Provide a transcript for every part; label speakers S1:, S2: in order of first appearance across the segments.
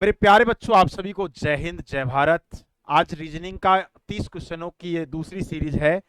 S1: मेरे प्यारे बच्चों, आप सभी को जय हिंद, जय भारत। आज रीजनिंग का 30 क्वेश्चनों की ये दूसरी सीरीज है,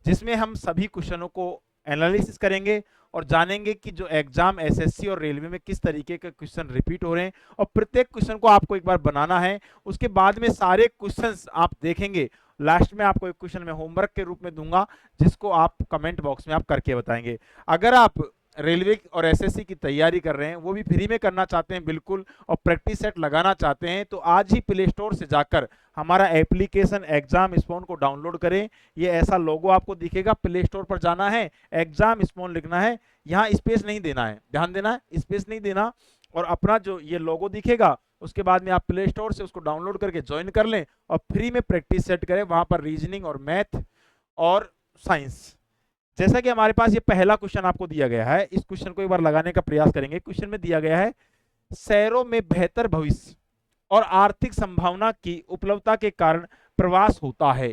S1: जिसमें हम सभी क्वेश्चनों को एनालिसिस करेंगे और जानेंगे कि जो एग्जाम एसएससी और रेलवे में किस तरीके के क्वेश्चन रिपीट हो रहे हैं, और प्रत्येक क्वेश्चन को आपको एक बार बनाना है। उसके बाद में सारे क्वेश्चंस आप देखेंगे। लास्ट में आपको एक क्वेश्चन मैं होमवर्क के रूप में दूंगा, जिसको आप कमेंट बॉक्स में आप करके बताएंगे। अगर आप रेलवे और एसएससी की तैयारी कर रहे हैं, वो भी फ्री में करना चाहते हैं बिल्कुल, और प्रैक्टिस सेट लगाना चाहते हैं, तो आज ही प्ले स्टोर से जाकर हमारा एप्लीकेशन एग्जाम स्पोन को डाउनलोड करें। ये ऐसा लोगो आपको दिखेगा, प्ले स्टोर पर जाना है, एग्जाम स्पोन लिखना है, यहाँ स्पेस नहीं देना है, ध्यान देना है, स्पेस नहीं देना। और अपना जो ये लोगो दिखेगा, उसके बाद में आप प्ले स्टोर से उसको डाउनलोड करके ज्वाइन कर लें और फ्री में प्रैक्टिस सेट करें। वहां पर रीजनिंग और मैथ और साइंस, जैसा कि हमारे पास ये पहला क्वेश्चन आपको दिया गया है, इस क्वेश्चन को एक बार लगाने का प्रयास करेंगे। क्वेश्चन में दिया गया है, शहरों में बेहतर भविष्य और आर्थिक संभावना की उपलब्धता के कारण प्रवास होता है।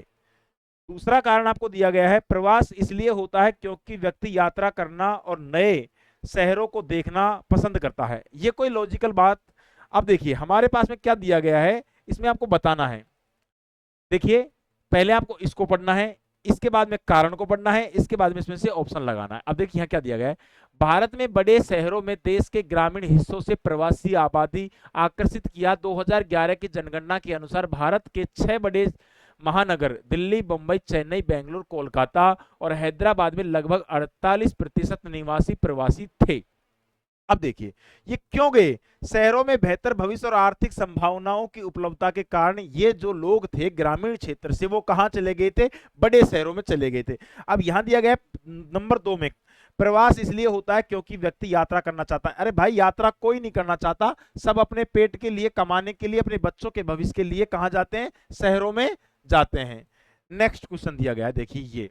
S1: दूसरा कारण आपको दिया गया है, प्रवास इसलिए होता है क्योंकि व्यक्ति यात्रा करना और नए शहरों को देखना पसंद करता है। ये कोई लॉजिकल बात? अब देखिए हमारे पास में क्या दिया गया है, इसमें आपको बताना है। देखिए, पहले आपको इसको पढ़ना है, इसके बाद में कारण को पढ़ना है, इसके बाद में इसमें से ऑप्शन लगाना है। अब देखिए यहाँ क्या दिया गया है, भारत में बड़े शहरों में देश के ग्रामीण हिस्सों से प्रवासी आबादी आकर्षित किया। 2011 की जनगणना के अनुसार भारत के 6 बड़े महानगर दिल्ली, मुंबई, चेन्नई, बेंगलुरु, कोलकाता और हैदराबाद में लगभग 48% निवासी प्रवासी थे। अब देखिए ये क्यों गए, शहरों में बेहतर भविष्य और आर्थिक संभावनाओं की उपलब्धता के कारण ये जो लोग थे ग्रामीण क्षेत्र से, वो कहां चले गए थे? बड़े शहरों में चले गए थे। अब यहां दिया गया नंबर 2 में, प्रवास इसलिए होता है क्योंकि व्यक्ति यात्रा करना चाहता है। अरे भाई, यात्रा कोई नहीं करना चाहता, सब अपने पेट के लिए, कमाने के लिए, अपने बच्चों के भविष्य के लिए कहां जाते हैं? शहरों में जाते हैं। नेक्स्ट क्वेश्चन दिया गया है, देखिए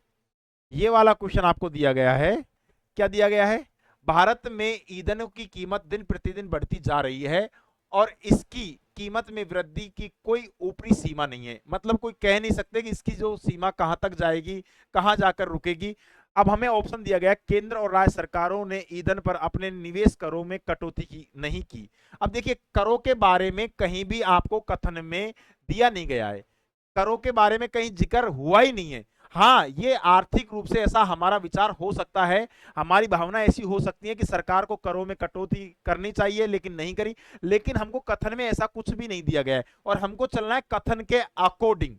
S1: ये वाला क्वेश्चन आपको दिया गया है। क्या दिया गया है, भारत में ईंधनों की कीमत दिन प्रतिदिन बढ़ती जा रही है और इसकी कीमत में वृद्धि की कोई ऊपरी सीमा नहीं है। मतलब कोई कह नहीं सकते कि इसकी जो सीमा कहां तक जाएगी, कहां जाकर रुकेगी। अब हमें ऑप्शन दिया गया, केंद्र और राज्य सरकारों ने ईंधन पर अपने निवेश करों में कटौती की नहीं की। अब देखिए, करों के बारे में कहीं भी आपको कथन में दिया नहीं गया है, करों के बारे में कहीं जिक्र हुआ ही नहीं है। हाँ, ये आर्थिक रूप से ऐसा हमारा विचार हो सकता है, हमारी भावना ऐसी हो सकती है कि सरकार को करों में कटौती करनी चाहिए, लेकिन नहीं करी। लेकिन हमको कथन में ऐसा कुछ भी नहीं दिया गया है और हमको चलना है कथन के अकॉर्डिंग।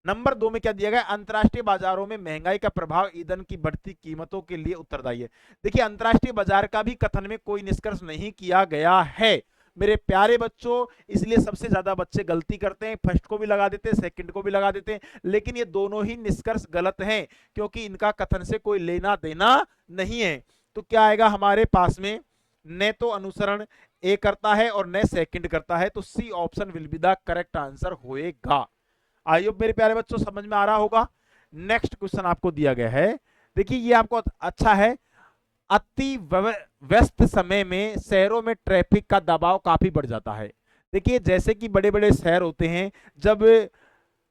S1: नंबर 2 में क्या दिया गया, अंतर्राष्ट्रीय बाजारों में महंगाई का प्रभाव ईंधन की बढ़ती कीमतों के लिए उत्तरदायी है। देखिए, अंतर्राष्ट्रीय बाजार का भी कथन में कोई निष्कर्ष नहीं किया गया है मेरे प्यारे बच्चों, इसलिए सबसे ज्यादा बच्चे गलती करते हैं, फर्स्ट को भी लगा देते हैं, सेकंड को भी लगा देते हैं, लेकिन ये दोनों ही निष्कर्ष गलत हैं क्योंकि इनका कथन से कोई लेना देना नहीं है। तो क्या आएगा हमारे पास में, न तो अनुसरण ए करता है और न सेकंड करता है, तो C option will be the correct answer होएगा। आई होप मेरे प्यारे बच्चों समझ में आ रहा होगा। नेक्स्ट क्वेश्चन आपको दिया गया है, देखिए ये आपको अच्छा है, अति व्यस्त समय में शहरों में ट्रैफिक का दबाव काफी बढ़ जाता है। देखिए, जैसे कि बड़े बड़े शहर होते हैं, जब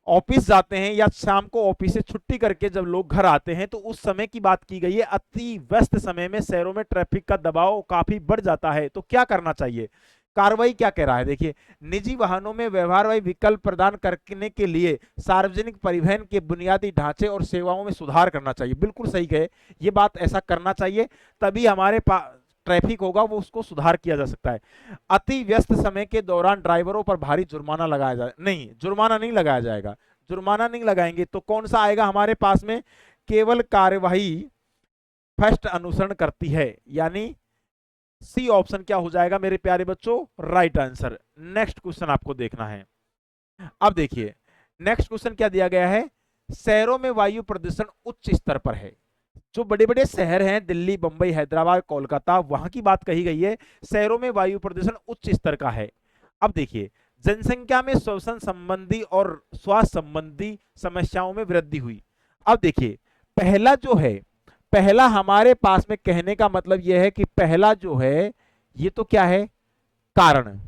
S1: ऑफिस जाते हैं या शाम को ऑफिस से छुट्टी करके जब लोग घर आते हैं, तो उस समय की बात की गई है, अति व्यस्त समय में शहरों में ट्रैफिक का दबाव काफी बढ़ जाता है। तो क्या करना चाहिए, कार्रवाई क्या कह रहा है, देखिए, निजी वाहनों में व्यवहारवाही विकल्प प्रदान करने के लिए सार्वजनिक परिवहन के बुनियादी ढांचे और सेवाओं में सुधार करना चाहिए। बिल्कुल सही कहे, ये बात ऐसा करना चाहिए, तभी हमारे पास ट्रैफिक होगा, वो उसको सुधार किया जा सकता है। अति व्यस्त समय के दौरान ड्राइवरों पर भारी जुर्माना लगाया जाए, नहीं, जुर्माना नहीं लगाया जाएगा, जुर्माना नहीं लगाएंगे तो कौन सा आएगा हमारे पास में, केवल कार्यवाही फर्स्ट अनुसरण करती है, यानी सी ऑप्शन क्या हो जाएगा मेरे प्यारे बच्चों, राइट आंसर। नेक्स्ट क्वेश्चन आपको देखना है। अब देखिए नेक्स्ट क्वेश्चन क्या दिया गया है, शहरों में वायु प्रदूषण उच्च स्तर पर है। जो बड़े बड़े शहर हैं, दिल्ली, मुंबई, हैदराबाद, कोलकाता, वहां की बात कही गई है, शहरों में वायु प्रदूषण उच्च स्तर का है। अब देखिए, जनसंख्या में श्वसन संबंधी और स्वास्थ्य संबंधी समस्याओं में वृद्धि हुई। अब देखिए, पहला जो है, पहला हमारे पास में कहने का मतलब यह है कि पहला जो है ये तो क्या है, कारण।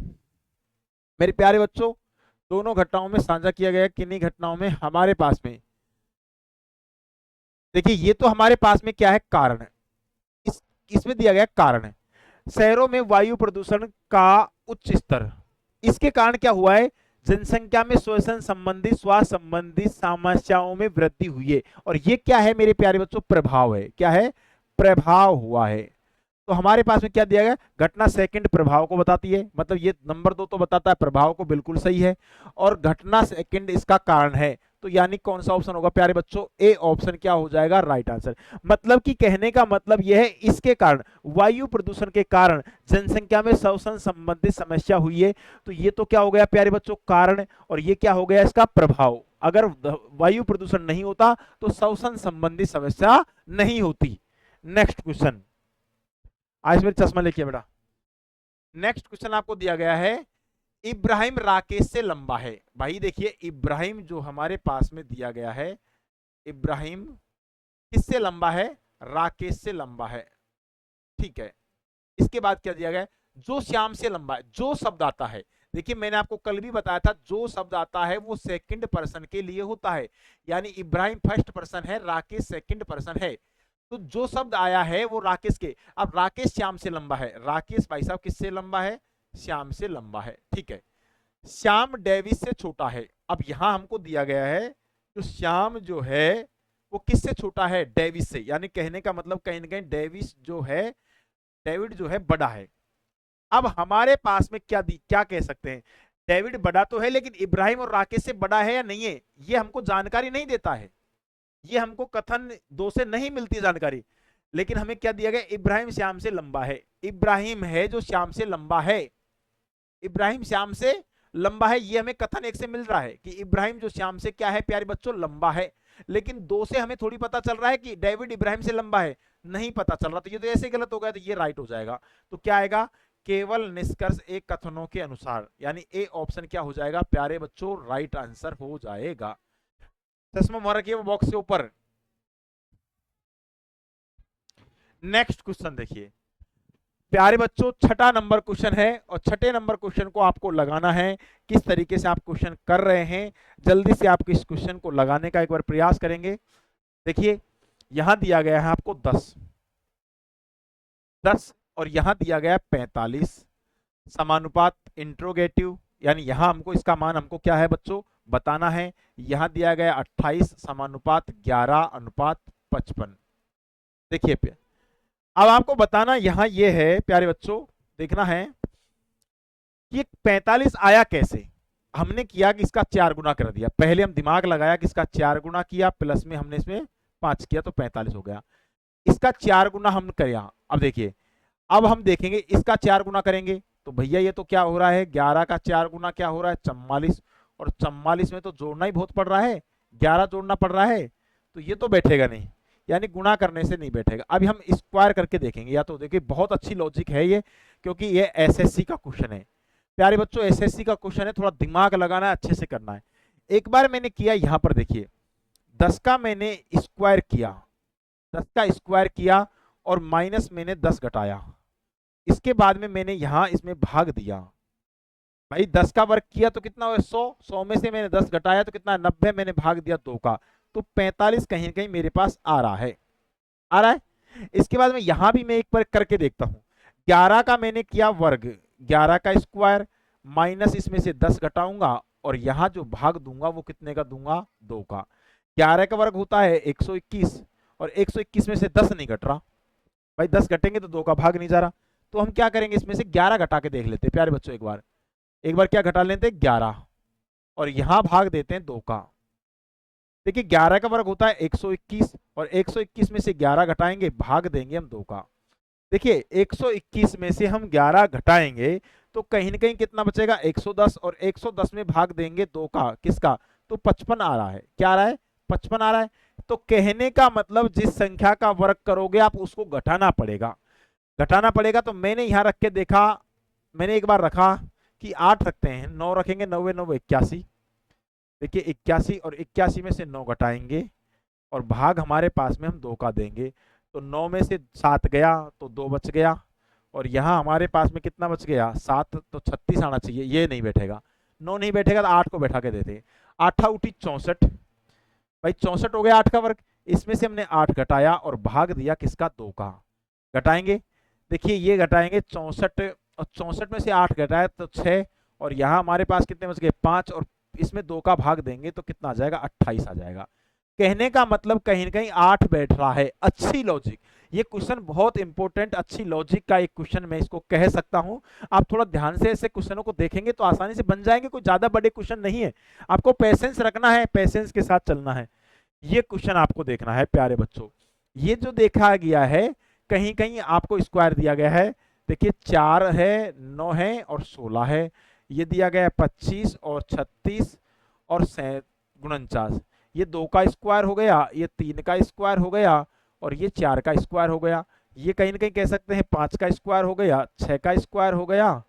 S1: मेरे प्यारे बच्चों, दोनों घटनाओं में साझा किया गया, किन्हीं घटनाओं में हमारे पास में, देखिए ये तो हमारे पास में क्या है, कारण। इसमें दिया गया कारण है, शहरों में वायु प्रदूषण का उच्च स्तर, इसके कारण क्या हुआ है, जनसंख्या में श्वसन संबंधी स्वास्थ्य संबंधी समस्याओं में वृद्धि हुई है। और ये क्या है मेरे प्यारे बच्चों, प्रभाव है। क्या है, प्रभाव हुआ है। तो हमारे पास में क्या दिया गया, घटना सेकंड प्रभाव को बताती है, मतलब ये नंबर 2 तो बताता है प्रभाव को, बिल्कुल सही है। और घटना सेकंड इसका कारण है, तो यानी कौन सा ऑप्शन होगा प्यारे बच्चों, ए ऑप्शन क्या हो जाएगा, राइट आंसर। मतलब कि कहने का मतलब यह है, इसके कारण, वायु प्रदूषण के कारण जनसंख्या में श्वसन संबंधित समस्या हुई है। तो ये तो क्या हो गया प्यारे बच्चों, कारण, और ये क्या हो गया इसका प्रभाव। अगर वायु प्रदूषण नहीं होता तो श्वसन संबंधी समस्या नहीं होती। नेक्स्ट क्वेश्चन, आज मेरे चश्मा लेके बेटा। नेक्स्ट क्वेश्चन आपको दिया गया है, इब्राहिम राकेश से लंबा है। भाई देखिए, इब्राहिम जो हमारे पास में दिया गया है, इब्राहिम किससे लंबा है, राकेश से लंबा है। ठीक है, इसके बाद क्या दिया गया है, जो श्याम से लंबा है। जो शब्द आता है, देखिए मैंने आपको कल भी बताया था, जो शब्द आता है वो सेकंड पर्सन के लिए होता है, यानी इब्राहिम फर्स्ट पर्सन है, राकेश सेकंड पर्सन है। तो जो शब्द आया है वो राकेश के, अब राकेश श्याम से लंबा है, राकेश भाई साहब किससे लंबा है, श्याम से लंबा है। ठीक है, श्याम डेविस से छोटा है। अब यहां हमको दिया गया है, तो श्याम जो है वो किससे छोटा है, डेविस से, यानी कहने का मतलब कहीं ना कहीं डेविस जो है, डेविड जो है बड़ा है। अब हमारे पास में क्या कह सकते हैं, डेविड बड़ा तो है, लेकिन इब्राहिम और राकेश से बड़ा है या नहीं है, ये हमको जानकारी नहीं देता है। ये हमको कथन 2 से नहीं मिलती जानकारी, लेकिन हमें क्या दिया गया, इब्राहिम श्याम से लंबा है। इब्राहिम है जो श्याम से लंबा है, इब्राहिम श्याम से लंबा है, ये हमें कथन 1 से मिल रहा है कि इब्राहिम जो श्याम से क्या है प्यारे बच्चों, लंबा है। लेकिन 2 से हमें थोड़ी पता चल रहा है कि डेविड इब्राहिम से लंबा है, नहीं पता चल रहा। तो ये तो ऐसे गलत हो गया, तो ये राइट हो जाएगा। तो क्या आएगा, केवल निष्कर्ष एक कथनों के अनुसार, यानी ए ऑप्शन क्या हो जाएगा प्यारे बच्चों, राइट आंसर हो जाएगा। चश्मा मार रखिए वो बॉक्स के ऊपर। नेक्स्ट क्वेश्चन देखिए प्यारे बच्चों, छठा नंबर क्वेश्चन है, और छठे नंबर क्वेश्चन को आपको लगाना है। किस तरीके से आप क्वेश्चन कर रहे हैं, जल्दी से आप इस क्वेश्चन को लगाने का एक बार प्रयास करेंगे। देखिए यहां दिया गया है आपको 10 और यहां दिया गया है 45, समानुपात इंट्रोगेटिव, यानी यहां हमको इसका मान हमको क्या है बच्चों बताना है। यहां दिया गया 28 समानुपात 11:55। देखिए अब आपको बताना यहां ये है प्यारे बच्चों, देखना है कि 45 आया कैसे। हमने किया कि इसका 4 गुना कर दिया, पहले हम दिमाग लगाया कि इसका 4 गुना किया, प्लस में हमने इसमें 5 किया, तो 45 हो गया। इसका 4 गुना हम किया। अब देखिए, अब हम देखेंगे इसका 4 गुना करेंगे, तो भैया ये तो क्या हो रहा है, 11 का 4 गुना क्या हो रहा है, 44, और 44 में तो जोड़ना ही बहुत पड़ रहा है, 11 जोड़ना पड़ रहा है, तो ये तो बैठेगा नहीं, यानी गुणा करने से नहीं बैठेगा। अभी हम स्क्वायर करके देखेंगे। या तो देखिए बहुत अच्छी लॉजिक है ये, क्योंकि ये एसएससी का क्वेश्चन है प्यारे बच्चों, एसएससी का क्वेश्चन है, थोड़ा दिमाग लगाना है, अच्छे से करना है। एक बार मैंने किया, यहां पर देखिए 10 का मैंने स्क्वायर किया, 10 का स्क्वायर किया और माइनस मैंने 10 घटाया, इसके बाद में मैंने यहां इसमें भाग दिया। भाई 10 का वर्ग किया तो कितना हुआ 100, 100 में से मैंने 10 घटाया तो कितना 90, मैंने भाग दिया 2 का, तो 45 कहीं ना कहीं मेरे पास आ रहा है, आ रहा है। इसके बाद में यहां भी मैं एक बार करके देखता हूं, 11 का मैंने किया वर्ग, 11 का स्क्वायर माइनस इसमें से 10 घटाऊंगा, और यहां जो भाग दूंगा वो कितने का दूंगा, 2 का। 11 का वर्ग होता है 121, और 121 में से 10 नहीं घट रहा, भाई 10 घटेंगे तो 2 का भाग नहीं जा रहा। तो हम क्या करेंगे, इसमें से 11 घटा के देख लेते हैं प्यारे बच्चों, एक बार क्या घटा लेते हैं 11, और यहां भाग देते हैं 2 का। देखिए 11 का वर्ग होता है 121, और 121 में से 11 घटाएंगे, भाग देंगे हम 2 का। देखिए 121 में से हम 11 घटाएंगे तो कहीं ना कहीं कितना बचेगा, 110, और 110 में भाग देंगे 2 का, किसका, तो 55 आ रहा है। क्या आ रहा है, 55 आ रहा है। तो कहने का मतलब जिस संख्या का वर्ग करोगे आप उसको घटाना पड़ेगा, घटाना पड़ेगा। तो मैंने यहां रख के देखा, मैंने एक बार रखा कि 8 रखते हैं, 9 रखेंगे, 9 9 81, देखिए 81, और 81 में से 9 घटाएंगे और भाग हमारे पास में हम 2 का देंगे, तो 9 में से 7 गया तो 2 बच गया, और यहाँ हमारे पास में कितना बच गया 7, तो 36 आना चाहिए, ये नहीं बैठेगा, 9 नहीं बैठेगा तो 8 को बैठा के देते। 8 उठी 64, भाई 64 हो गया 8 का वर्ग, इसमें से हमने 8 घटाया और भाग दिया किसका, 2 का। घटाएंगे, देखिए ये घटाएंगे 64, और 64 में से 8 घटाया तो 6, और यहाँ हमारे पास कितने बच गए 5, और इसमें 2 का भाग देंगे तो कितना आ जाएगा 28 आ जाएगा। कहने का मतलब कहीं ना कहीं 8 बैठ रहा है। अच्छी लॉजिक, ये क्वेश्चन बहुत इंपॉर्टेंट, अच्छी लॉजिक का एक क्वेश्चन मैं इसको कह सकता हूं। आप थोड़ा ध्यान से ऐसे क्वेश्चनों को देखेंगे तो आसानी से बन जाएंगे, कोई ज्यादा बड़े क्वेश्चन नहीं है। आपको पेशेंस रखना है, पेशेंस के साथ चलना है। ये क्वेश्चन आपको देखना है प्यारे बच्चों। ये जो देखा गया है कहीं कहीं आपको स्क्वायर दिया गया है। देखिए 4 है, 9 है और 16 है। ये दिया गया है 25 और 36 और 49। ये 2 का स्क्वायर हो गया, ये 3 का स्क्वायर हो गया और ये 4 का स्क्वायर हो गया। ये कहीं ना कहीं कह सकते हैं 5 का स्क्वायर हो गया, 6 का स्क्वायर हो गया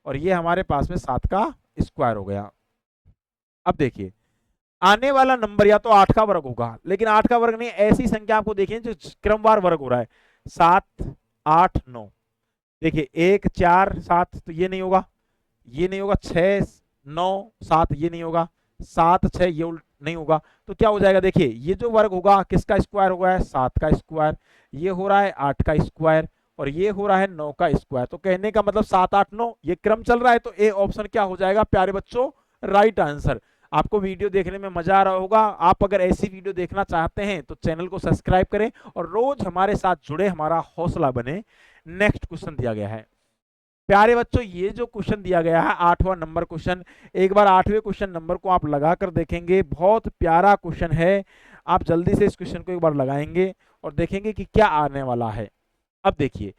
S1: और ये हमारे पास में 7 का स्क्वायर हो गया। अब देखिए आने वाला नंबर या तो 8 का वर्ग होगा, लेकिन 8 का वर्ग नहीं, ऐसी संख्या आपको देखिए जो क्रमवार वर्ग हो रहा है। 7, 8, 9। देखिए 1, 4, 7 तो ये नहीं होगा, ये नहीं होगा। 6, 9, 7 ये नहीं होगा। 7, 6 ये नहीं होगा। तो क्या हो जाएगा, देखिए ये जो वर्ग होगा किसका स्क्वायर होगा, 7 का स्क्वायर। ये हो रहा है 8 का स्क्वायर और ये हो रहा है 9 का स्क्वायर। तो कहने का मतलब 7, 8, 9 ये क्रम चल रहा है। तो ए ऑप्शन क्या हो जाएगा प्यारे बच्चों, राइट आंसर। आपको वीडियो देखने में मजा आ रहा होगा। आप अगर ऐसी वीडियो देखना चाहते हैं तो चैनल को सब्सक्राइब करें और रोज हमारे साथ जुड़े, हमारा हौसला बने। नेक्स्ट क्वेश्चन दिया गया है प्यारे बच्चों, ये जो क्वेश्चन दिया गया है 8वां नंबर क्वेश्चन, एक बार 8वें क्वेश्चन नंबर को आप लगाकर देखेंगे। बहुत प्यारा क्वेश्चन है। आप जल्दी से इस क्वेश्चन को एक बार लगाएंगे और देखेंगे कि क्या आने वाला है। अब देखिए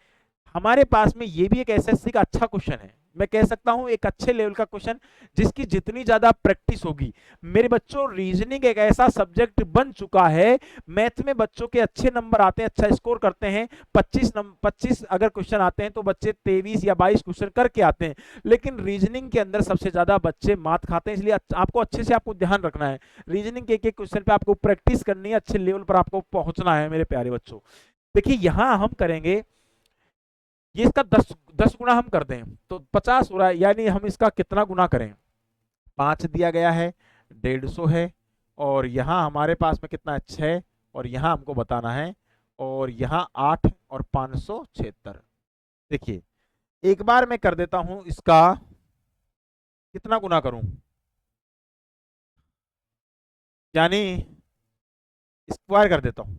S1: हमारे पास में ये भी एक एसएससी का अच्छा क्वेश्चन है, मैं कह सकता हूं एक अच्छे लेवल का क्वेश्चन, जिसकी जितनी ज्यादा प्रैक्टिस होगी। मेरे बच्चों रीजनिंग एक ऐसा सब्जेक्ट बन चुका है, मैथ में बच्चों के अच्छे नंबर आते हैं, अच्छा स्कोर करते हैं। 25 अगर क्वेश्चन आते हैं तो बच्चे 23 या 22 क्वेश्चन करके आते हैं, लेकिन रीजनिंग के अंदर सबसे ज्यादा बच्चे मात खाते हैं। इसलिए आपको अच्छे से आपको ध्यान रखना है, रीजनिंग के एक क्वेश्चन पे आपको प्रैक्टिस करनी है, अच्छे लेवल पर आपको पहुंचना है मेरे प्यारे बच्चों। देखिए यहां हम करेंगे, ये इसका 10 गुना हम कर दें तो 50 हो रहा है, यानी हम इसका कितना गुना करें। 5 दिया गया है, 150 है और यहाँ हमारे पास में कितना है 6 और यहाँ हमको बताना है, और यहाँ 8 और 576। देखिए एक बार मैं कर देता हूं इसका कितना गुना करूं, यानी स्क्वायर कर देता हूं।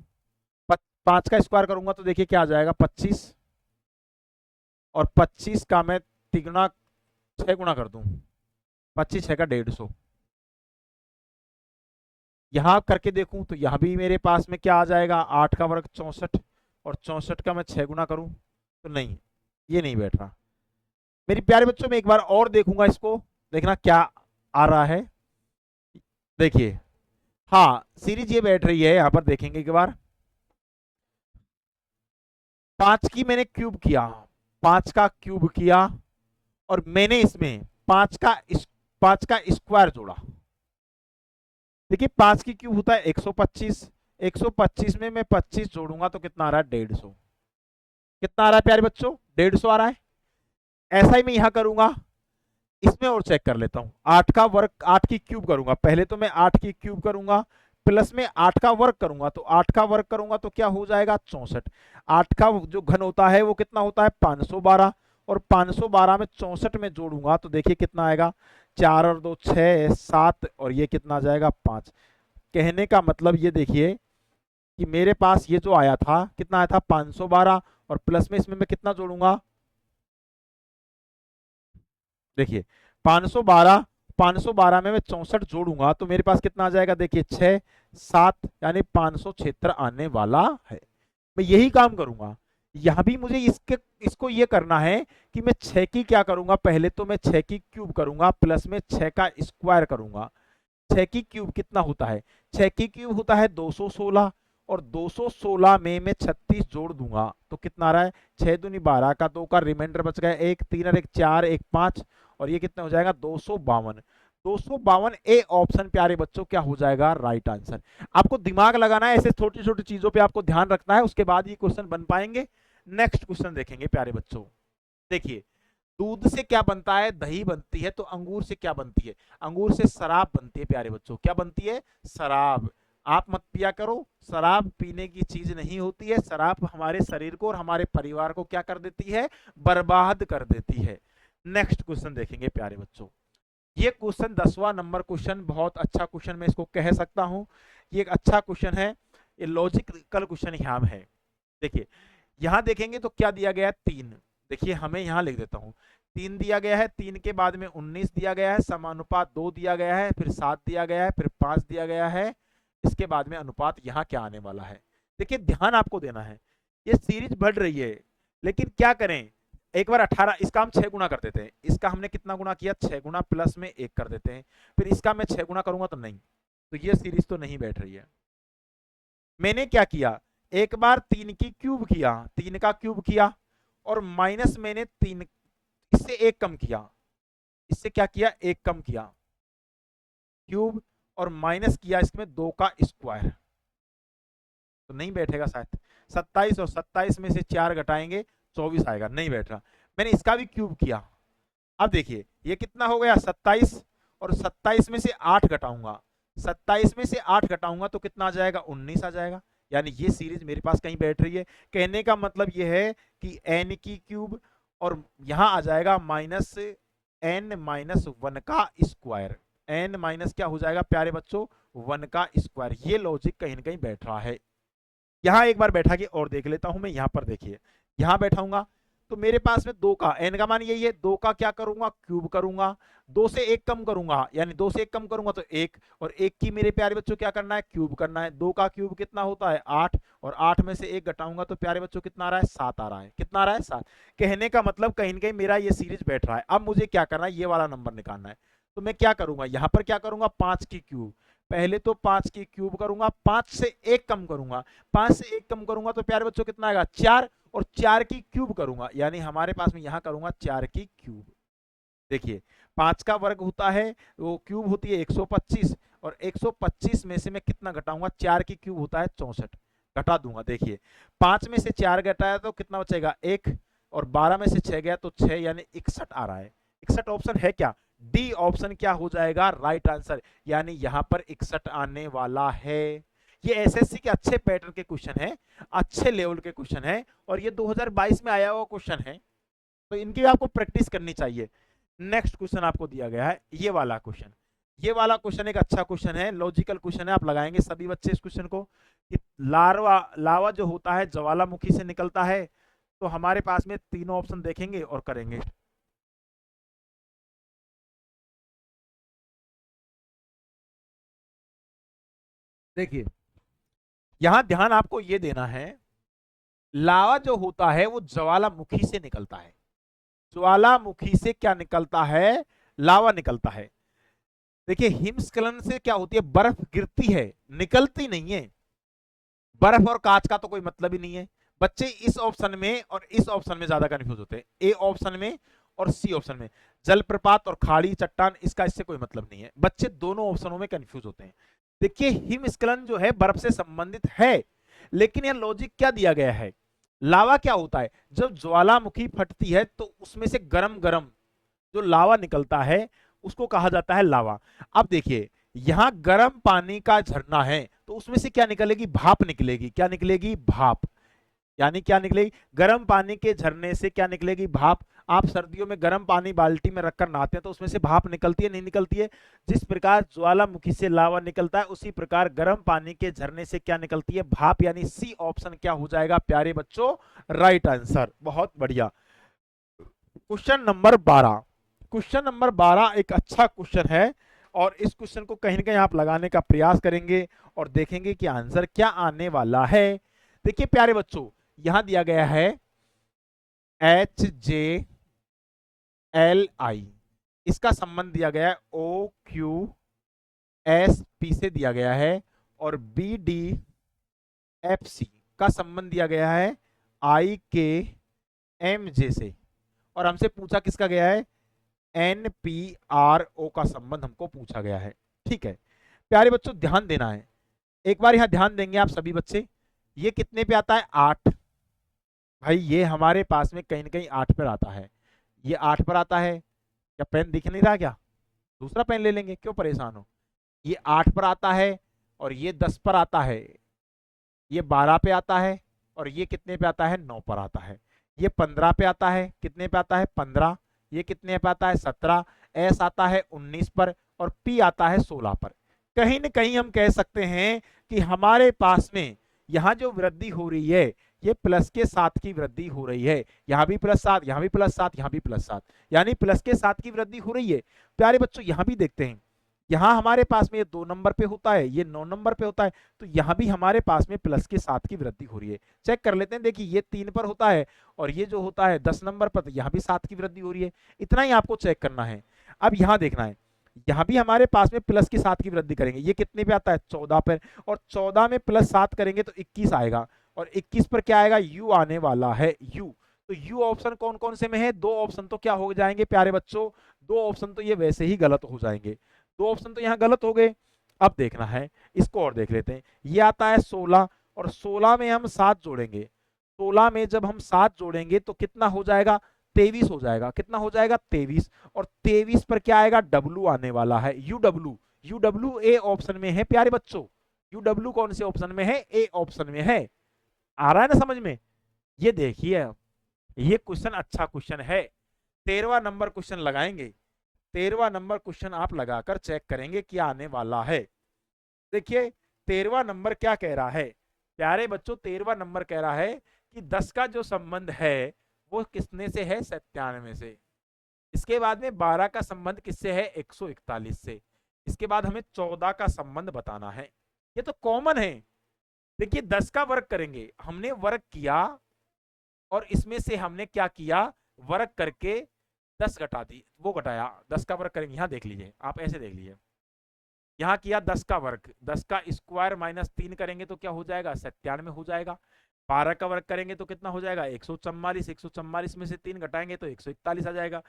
S1: 5 का स्क्वायर करूंगा तो देखिए क्या आ जाएगा 25, और 25 का मैं 6 गुना कर दूं, 25 6 का 150। यहां करके देखूं तो यहां भी मेरे पास में क्या आ जाएगा 8 का वर्ग 64, और 64 का मैं 6 गुना करूं तो नहीं, ये नहीं बैठ रहा। मेरे प्यारे बच्चों में एक बार और देखूंगा इसको, देखना क्या आ रहा है। देखिए हाँ सीरीज ये बैठ रही है, यहां पर देखेंगे एक बार। 5 की मैंने क्यूब किया, 5 का क्यूब किया और मैंने इसमें 5 का स्क्वायर जोड़ा। देखिए 5 की क्यूब होता है 125, 125 में मैं 25 जोड़ूंगा तो कितना आ रहा है 150। कितना आ रहा है प्यारे बच्चों 150 आ रहा है। ऐसा ही मैं यहां करूंगा, इसमें और चेक कर लेता हूं। 8 का वर्ग 8 की क्यूब करूंगा, पहले तो मैं 8 की क्यूब करूंगा प्लस में 8 का वर्ग करूंगा, तो 8 का वर्ग करूंगा तो क्या हो जाएगा 64। 8 का जो घन होता है वो कितना होता है 512, और 512 में 64 में जोड़ूंगा तो देखिए कितना आएगा 4 और 2 6 7 और ये कितना आ जाएगा 5। कहने का मतलब ये देखिए कि मेरे पास ये जो आया था कितना आया था 512, और प्लस में इसमें मैं कितना जोड़ूंगा, देखिए 512, 512 में मैं 64 जोड़ूंगा तो मेरे पास कितना आ जाएगा, देखिए 6 7 यानी 576 आने वाला है। मैं यही काम करूंगा। यहां भी मुझे इसको ये करना है कि मैं 6 की क्या करूंगा, पहले तो मैं 6 की क्यूब करूंगा प्लस में 6 का स्क्वायर करूंगा। 6 की क्यूब कितना होता है, 6 की क्यूब होता है 216, और 216 में मैं 36 जोड़ दूंगा तो कितना आ रहा है 6 दूनी 12 का 2 का रिमाइंडर बच गया 1 3 और 1 4 1 5, और ये कितना हो जाएगा 252। 252 ए ऑप्शन प्यारे बच्चों क्या हो जाएगा राइट आंसर। आपको दिमाग लगाना है, ऐसे छोटी छोटी चीजों पे आपको ध्यान रखना है, उसके बाद ये क्वेश्चन बन पाएंगे। नेक्स्ट क्वेश्चन देखेंगे प्यारे बच्चों। देखिए दूध से क्या बनता है, दही बनती है, तो अंगूर से क्या बनती है, अंगूर से शराब बनती है प्यारे बच्चों। क्या बनती है, शराब। आप मत पिया करो, शराब पीने की चीज नहीं होती है। शराब हमारे शरीर को और हमारे परिवार को क्या कर देती है, बर्बाद कर देती है। नेक्स्ट क्वेश्चन देखेंगे प्यारे बच्चों। ये क्वेश्चन 10वां नंबर क्वेश्चन, बहुत अच्छा क्वेश्चन मैं इसको कह सकता हूं। ये एक अच्छा क्वेश्चन है, ये लॉजिकल क्वेश्चन यहाँ है। देखिए यहां देखेंगे तो क्या दिया गया है, 3। देखिए हमें यहां लिख देता हूं, 3 दिया गया है, 3 के बाद में 19 दिया गया है, समानुपात 2 दिया गया है, फिर 7 दिया गया है, फिर 5 दिया गया है, इसके बाद में अनुपात यहाँ क्या आने वाला है। देखिए ध्यान आपको देना है, ये सीरीज बढ़ रही है, लेकिन क्या करें, एक बार 18, इसका हम 6 गुना कर देते हैं, इसका हमने कितना गुना किया, 6 गुना, प्लस में 1 कर देते हैं, फिर इसका मैं 6 गुना करूंगा तो नहीं, तो ये सीरीज तो नहीं बैठ रही है। मैंने क्या किया, एक बार 3 की क्यूब किया, 3 का क्यूब किया, और माइनस मैंने 3, इससे 1 कम किया, इससे क्या किया, 1 कम किया क्यूब, और माइनस किया इसमें 2 का स्क्वायर, तो नहीं बैठेगा शायद। 27 और 27 में से 4 घटाएंगे 24 आएगा, नहीं बैठ रहा। मैंने इसका भी क्यूब किया, अब देखिए ये कितना हो गया, 27, और 27 में से 8 घटाऊंगा, 27 में से 8 घटाऊंगा तो कितना आ जाएगा, 19 आ जाएगा। यानी ये सीरीज मेरे पास कहीं बैठ रही है। कहने का मतलब ये है कि n की क्यूब, और यहां आ जाएगा माइनस n माइनस 1 का स्क्वायर, n माइनस क्या हो जाएगा प्यारे बच्चों, 1 का स्क्वायर। ये लॉजिक कहीं ना कहीं बैठ रहा है। यहां एक बार बैठा के और देख लेता हूं मैं, यहां पर देखिए, यहां बैठाऊंगा तो मेरे पास में 2 का, n का मान यही है, 2 का क्या करूंगा, क्यूब करूंगा, 2 से 1 कम करूंगा, यानी 2 से 1 कम करूंगा तो 1, और 1 की मेरे प्यारे बच्चों क्या करना है, क्यूब करना है। 2 का क्यूब कितना होता है, 8, और 8 में से 1 घटाऊंगा तो प्यारे बच्चों कितना आ रहा है, 7 आ रहा है। कितना आ रहा है, 7। कहने का मतलब कहीं ना कहीं मेरा ये सीरीज बैठ रहा है। अब मुझे क्या करना है, ये वाला नंबर निकालना है, तो मैं क्या करूंगा, यहां पर क्या करूंगा, 5 की क्यूब, पहले तो 5 की क्यूब करूंगा, 5 से 1 कम करूंगा, 5 से 1 कम करूंगा तो प्यारे बच्चों कितना आएगा, 4, और 4 की क्यूब करूंगा, यानी हमारे पास में यहां करूंगा 4 की क्यूब। देखिए 5 का वर्ग होता है, वो क्यूब होती है 125, और 125 में से मैं कितना घटाऊंगा, 4 की क्यूब होता है 64, घटा दूंगा। देखिए 5 में से 4 घटाया तो कितना बचेगा, 1, और 12 में से 6 गया तो 6, यानी 61 आ रहा है। 61 ऑप्शन है क्या, डी ऑप्शन क्या हो जाएगा, राइट आंसर, यानी यहां पर 61 आने वाला है। ये एसएससी के अच्छे पैटर्न के क्वेश्चन है, अच्छे लेवल के क्वेश्चन है, और ये 2022 में आया हुआ क्वेश्चन है, तो इनकी आपको प्रैक्टिस करनी चाहिए। नेक्स्ट क्वेश्चन आपको दिया गया है ये वाला क्वेश्चन, ये वाला क्वेश्चन एक अच्छा क्वेश्चन है, लॉजिकल क्वेश्चन है, आप लगाएंगे सभी बच्चे इस क्वेश्चन को, कि लावा जो होता है ज्वालामुखी से निकलता है, तो हमारे पास में तीनों ऑप्शन देखेंगे और करेंगे। देखिए यहां ध्यान आपको ये देना है, लावा जो होता है वो ज्वालामुखी से निकलता है, ज्वालामुखी से क्या निकलता है, लावा निकलता है। देखिए हिमस्खलन से क्या होती है, बर्फ गिरती है, निकलती नहीं है। बर्फ और कांच का तो कोई मतलब ही नहीं है। बच्चे इस ऑप्शन में और इस ऑप्शन में ज्यादा कंफ्यूज होते हैं, ए ऑप्शन में और सी ऑप्शन में। जलप्रपात और खाड़ी चट्टान, इसका इससे कोई मतलब नहीं है, बच्चे दोनों ऑप्शनों में कंफ्यूज होते हैं। देखिए हिमस्खलन जो है बर्फ से संबंधित है, लेकिन यह लॉजिक क्या दिया गया है, लावा क्या होता है, जब ज्वालामुखी फटती है तो उसमें से गरम गरम जो लावा निकलता है उसको कहा जाता है लावा। अब देखिए यहां गर्म पानी का झरना है, तो उसमें से क्या निकलेगी, भाप निकलेगी। क्या निकलेगी, भाप। यानी क्या निकलेगी, गर्म पानी के झरने से क्या निकलेगी, भाप। आप सर्दियों में गर्म पानी बाल्टी में रखकर नहाते हैं तो उसमें से भाप निकलती है, नहीं निकलती है। जिस प्रकार ज्वालामुखी से लावा निकलता है, उसी प्रकार गर्म पानी के झरने से क्या निकलती है, भाप। यानी सी ऑप्शन क्या हो जाएगा प्यारे बच्चों, राइट आंसर। बहुत बढ़िया। क्वेश्चन नंबर 12, क्वेश्चन नंबर 12 एक अच्छा क्वेश्चन है, और इस क्वेश्चन को कहीं ना कहीं आप लगाने का प्रयास करेंगे और देखेंगे कि आंसर क्या आने वाला है। देखिए प्यारे बच्चों, यहां दिया गया है HJLI, इसका संबंध दिया गया है OQSP से दिया गया है, और BDFC का संबंध दिया गया है IKMJ से, और हमसे पूछा किसका गया है, NPRO का संबंध हमको पूछा गया है। ठीक है प्यारे बच्चों, ध्यान देना है, एक बार यहां ध्यान देंगे आप सभी बच्चे। ये कितने पे आता है, 8। भाई ये हमारे पास में कहीं ना कहीं 8 पर आता है, ये 8 पर आता है। क्या पेन दिख नहीं रहा क्या, दूसरा पेन ले लेंगे, क्यों परेशान हो। ये 8 पर आता है, और ये 10 पर आता है, ये 12 पे आता है, और ये कितने पे आता है, 9 पर आता है। ये 15 पे आता है, कितने पे आता है, 15। ये कितने पे आता है, 17। S आता है 19 पर और P आता है 16 पर। कहीं न कहीं हम कह सकते हैं कि हमारे पास में यहाँ जो वृद्धि हो रही है ये प्लस के 7 की वृद्धि हो रही है। यहाँ भी +7, यहाँ भी +7, यहाँ भी +7, यानी प्लस के 7 की वृद्धि हो रही है। प्यारे बच्चों यहाँ भी देखते हैं, यहाँ हमारे पास में ये 2 नंबर पे होता है, ये 9 नंबर पे होता है, तो यहाँ भी हमारे पास में प्लस के 7 की वृद्धि हो रही है। चेक कर लेते हैं, देखिए ये 3 पर होता है और ये जो होता है 10 नंबर पर, तो यहाँ भी 7 की वृद्धि हो रही है। इतना ही आपको चेक करना है। अब यहाँ देखना है, यहाँ भी हमारे पास में प्लस के 7 की वृद्धि करेंगे, ये कितने पे आता है 14 पर, और 14 में +7 करेंगे तो 21 आएगा, और 21 पर क्या आएगा, u आने वाला है, u। तो u ऑप्शन कौन कौन से में है, 2 ऑप्शन तो क्या हो जाएंगे प्यारे बच्चों, 2 ऑप्शन तो ये वैसे ही गलत हो जाएंगे, 2 ऑप्शन तो यहाँ गलत हो गए। अब देखना है, इसको और देख लेते हैं। ये आता है 16 और 16 में हम 7 जोड़ेंगे, 16 में जब हम 7 जोड़ेंगे तो कितना हो जाएगा, 23 हो जाएगा। कितना हो जाएगा, 23, और 23 पर क्या आएगा, W आने वाला है, UW। UW ए ऑप्शन में है प्यारे बच्चों, UW कौन से ऑप्शन में है, ए ऑप्शन में है। आ रहा है ना समझ में। ये देखिए ये क्वेश्चन अच्छा क्वेश्चन है, 13वां नंबर क्वेश्चन लगाएंगे, 13वां नंबर क्वेश्चन आप लगाकर चेक करेंगे क्या आने वाला है। देखिए 13वां नंबर क्या कह रहा है प्यारे बच्चों, 13वां नंबर कह रहा है कि 10 का जो संबंध है वो किसने से है, 97 से। इसके बाद में 12 का संबंध किससे है, 141 से। इसके बाद हमें 14 का संबंध बताना है। ये तो कॉमन है। देखिए 10 का वर्ग करेंगे, हमने वर्ग किया और इसमें से हमने क्या किया, वर्ग करके 10 घटा दी, वो घटाया, 10 का वर्ग करेंगे, यहाँ देख लीजिए, आप ऐसे देख लीजिए, यहाँ किया 10 का वर्ग, 10 का स्क्वायर -3 करेंगे तो क्या हो जाएगा, 97 हो जाएगा। 12 का वर्ग करेंगे तो कितना हो जाएगा, 144, 144 में से 3 घटाएंगे तो 141 आ जाएगा।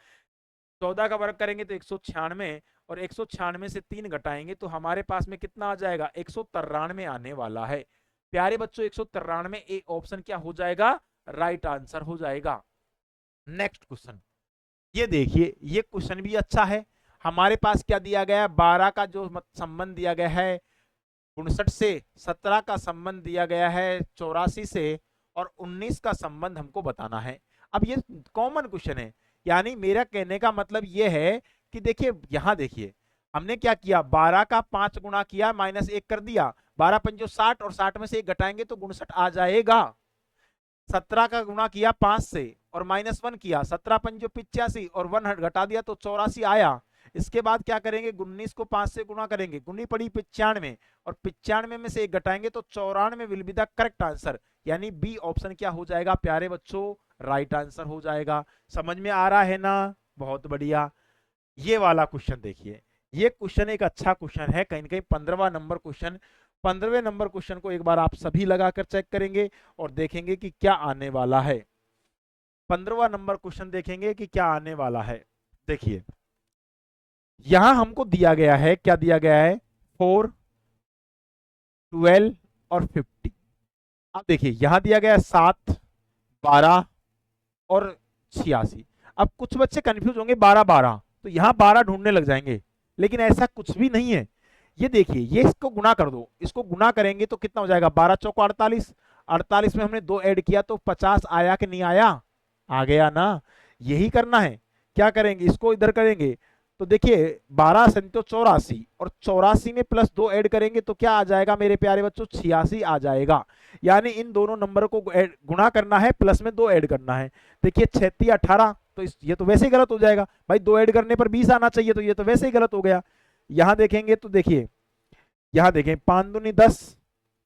S1: 14 का वर्ग करेंगे तो 196, और 196 से 3 घटाएंगे तो हमारे पास में कितना आ जाएगा, 193 आने वाला है। प्यारे बच्चों 193 ए ऑप्शन क्या हो जाएगा, राइट आंसर हो जाएगा। नेक्स्ट क्वेश्चन, ये देखिए ये क्वेश्चन भी अच्छा है। हमारे पास क्या दिया गया है, 12 का जो संबंध दिया गया है 59 से, 17 का संबंध दिया गया है 84 से, और 19 का संबंध हमको बताना है। अब ये कॉमन क्वेश्चन है, यानी मेरा कहने का मतलब ये है कि देखिए यहाँ देखिए हमने क्या किया, 12 का 5 गुणा किया, -1 कर दिया, 12 पंजो 60, और 60 में से 1 घटाएंगे तो 59 आ जाएगा। 17 का गुणा किया 5 से और -1 किया, 17 पंजो 85, और 1 घटा दिया तो 84 आया। इसके बाद क्या करेंगे, 19 को 5 से गुणा करेंगे, गुनी पड़ी 95, और 95 में से 1 घटाएंगे तो 94 will be the correct answer, यानी बी ऑप्शन क्या हो जाएगा प्यारे बच्चों, राइट आंसर हो जाएगा। समझ में आ रहा है ना, बहुत बढ़िया। ये वाला क्वेश्चन देखिए, ये क्वेश्चन एक अच्छा क्वेश्चन है, कहीं ना कहीं 15वां नंबर क्वेश्चन, 15वें नंबर क्वेश्चन को एक बार आप सभी लगाकर चेक करेंगे और देखेंगे कि क्या आने वाला है। 15वां नंबर क्वेश्चन देखेंगे कि क्या आने वाला है। देखिए यहां हमको दिया गया है, क्या दिया गया है, 4, 12 और 50। अब देखिए यहां दिया गया है 7, 12 और 86। अब कुछ बच्चे कंफ्यूज होंगे 12 12, तो यहां 12 ढूंढने लग जाएंगे, लेकिन ऐसा कुछ भी नहीं है। ये देखिए ये इसको गुना कर दो, इसको गुना करेंगे तो कितना हो जाएगा, 12 चौको 48, 48 में हमने 2 ऐड किया तो 50 आया कि नहीं आया, आ गया ना। यही करना है, क्या करेंगे, इसको इधर करेंगे तो देखिए 12 संतो 84, और 84 में +2 ऐड करेंगे तो क्या आ जाएगा मेरे प्यारे बच्चों, 86 आ जाएगा। यानी इन दोनों नंबर को गुणा करना है, प्लस में 2 ऐड करना है। देखिए 36 18, तो ये तो वैसे ही गलत हो जाएगा भाई, 2 ऐड करने पर 20 आना चाहिए, तो ये तो वैसे ही गलत हो गया। यहां देखेंगे तो देखिए, यहां देखें 5 दूनी 10,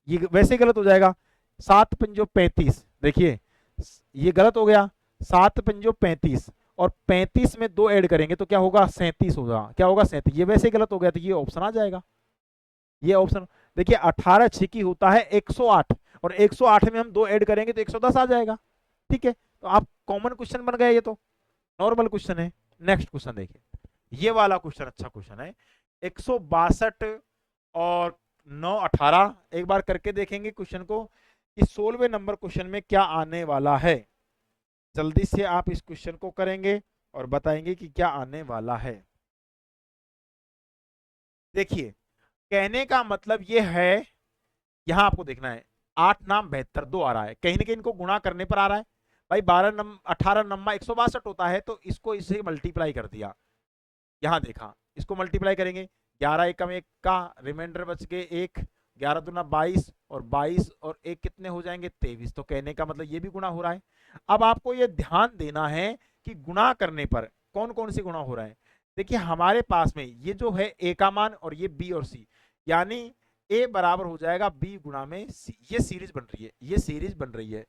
S1: ये वैसे ही गलत हो जाएगा। 7 पंजो 35, देखिए ये गलत हो गया, 7 पंजो 35, और 35 में 2 ऐड करेंगे तो क्या होगा, 37 होगा, क्या होगा 37, ये वैसे ही गलत हो गया, तो ये ऑप्शन आ जाएगा, ये ऑप्शन। देखिए 18 छिकी होता है 108, और 108 में हम 2 ऐड करेंगे तो 110 आ जाएगा। ठीक है, तो आप कॉमन क्वेश्चन बन गया, ये तो नॉर्मल क्वेश्चन है। नेक्स्ट क्वेश्चन देखिए, ये वाला क्वेश्चन अच्छा क्वेश्चन है, 162 और 9 18, एक बार करके देखेंगे क्वेश्चन को कि 16वें नंबर क्वेश्चन में क्या आने वाला है। जल्दी से आप इस क्वेश्चन को करेंगे और बताएंगे कि क्या आने वाला है। देखिए कहने का मतलब ये है, यहां आपको देखना है 8 नाम 72 2 आ रहा है, कहीं ना कहीं इनको गुणा करने पर आ रहा है भाई, 18 नम्मा 162 होता है, तो इसको इससे मल्टीप्लाई कर दिया, यहाँ देखा, इसको मल्टीप्लाई करेंगे, 11 एकम 1 का, रिमाइंडर बच गए 1, 11 दूना 22, और 22 और 1 कितने हो जाएंगे 23। तो कहने का मतलब ये भी गुणा हो रहा है। अब आपको ये ध्यान देना है कि गुणा करने पर कौन कौन से गुणा हो रहा है। देखिए हमारे पास में ये जो है ए का मान और ये बी और सी, यानी ए बराबर हो जाएगा बी गुणा में सी। ये सीरीज बन रही है, ये सीरीज बन रही है,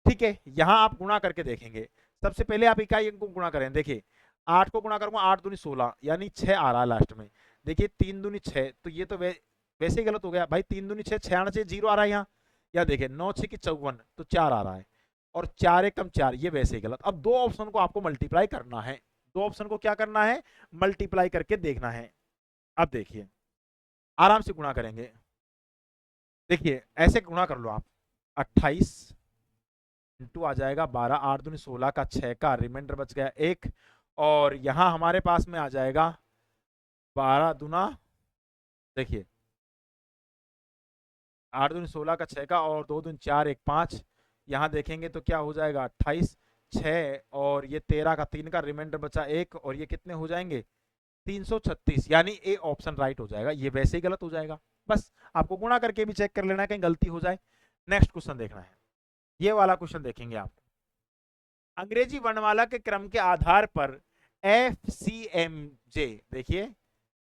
S1: ठीक है। यहां आप गुणा करके देखेंगे। सबसे पहले आप इकाई अंक को गुणा करें। देखिए 8 को गुणा करूंगा, 8 दूनी 16, यानी 6 आ रहा है लास्ट में। देखिए 3 दूनी 6, तो ये तो वैसे ही गलत हो गया भाई, 3 दूनी 6, 6 आना चाहिए, 0 आ रहा है यहाँ। या देखिए 9 6 की 54, तो 4 आ रहा है, और 4 एकम 4, ये वैसे ही गलत। अब दो ऑप्शन को आपको मल्टीप्लाई करना है, दो ऑप्शन को क्या करना है, मल्टीप्लाई करके देखना है। अब देखिए आराम से गुणा करेंगे। देखिए ऐसे गुणा कर लो आप, 28 इंटू आ जाएगा 12, 8 दूनी 16 का, 6 का, रिमाइंडर बच गया 1, और यहां हमारे पास में आ जाएगा 12 दूना, देखिए 8 दूनी 16 का, 6 का, और 2 दूनी 4, 1 5, यहां देखेंगे तो क्या हो जाएगा 28, 6 और ये 13 का, 3 का, रिमाइंडर बचा 1, और ये कितने हो जाएंगे 336, यानी ए ऑप्शन राइट हो जाएगा। ये वैसे ही गलत हो जाएगा, बस आपको गुणा करके भी चेक कर लेना है कहीं गलती हो जाए। नेक्स्ट क्वेश्चन देखना है, ये वाला क्वेश्चन देखेंगे आप। अंग्रेजी वर्णमाला के क्रम के आधार पर एफ सी एम जे, देखिए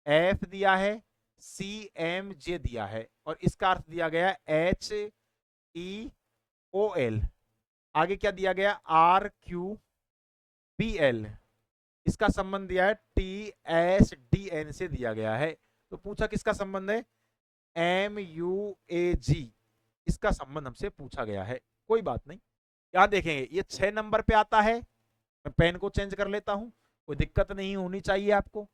S1: एफ दिया है, सी एम जे दिया है, और इसका अर्थ दिया गया एच ई ओ एल, आगे क्या दिया गया आर क्यू बी एल, इसका संबंध दिया है टी एस डी एन से दिया गया है। तो पूछा किसका संबंध है, एम यू ए जी, इसका संबंध हमसे पूछा गया है। कोई बात नहीं, यहां देखेंगे ये 6 नंबर पे आता है, मैं पेन को चेंज कर लेता हूं, कोई दिक्कत नहीं होनी चाहिए आपको।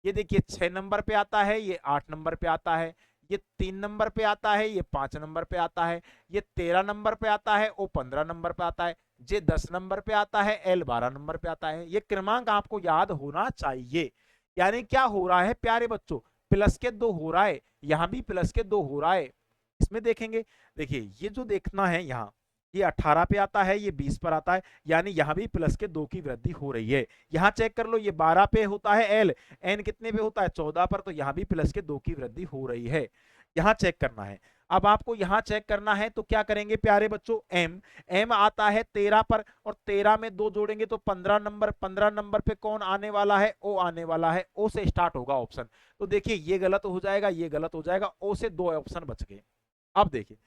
S1: ये देखिए 6 नंबर पे आता है, ये 8 नंबर पे आता है, ये 3 नंबर पे आता है, ये 5 नंबर पे आता है, ये 13 नंबर पे आता है, ओ 15 नंबर पे आता है, जे 10 नंबर पे आता है, एल 12 नंबर पे आता है। ये क्रमांक आपको याद होना चाहिए। यानी क्या हो रहा है प्यारे बच्चों, प्लस के 2 हो रहा है, यहां भी प्लस के 2 हो रहा है। इसमें देखेंगे, देखिए ये जो देखना है यहाँ, ये 18 पे आता है, ये 20 पर आता है, यानी यहां भी प्लस के 2 की वृद्धि हो रही है। यहां चेक कर लो, ये 12 पे होता है एल, एन कितने पे होता है 14 पर, तो यहां भी प्लस के 2 की वृद्धि हो रही है। यहां चेक करना है। अब आपको यहां चेक करना है तो क्या करेंगे प्यारे बच्चों, एम, एम आता है 13 पर, और 13 में 2 जोड़ेंगे तो 15 नंबर, 15 नंबर पे कौन आने वाला है, ओ आने वाला है, ओ से स्टार्ट होगा ऑप्शन। तो देखिए ये गलत हो जाएगा, ये गलत हो जाएगा, ओ से 2 ऑप्शन बच गए। अब देखिए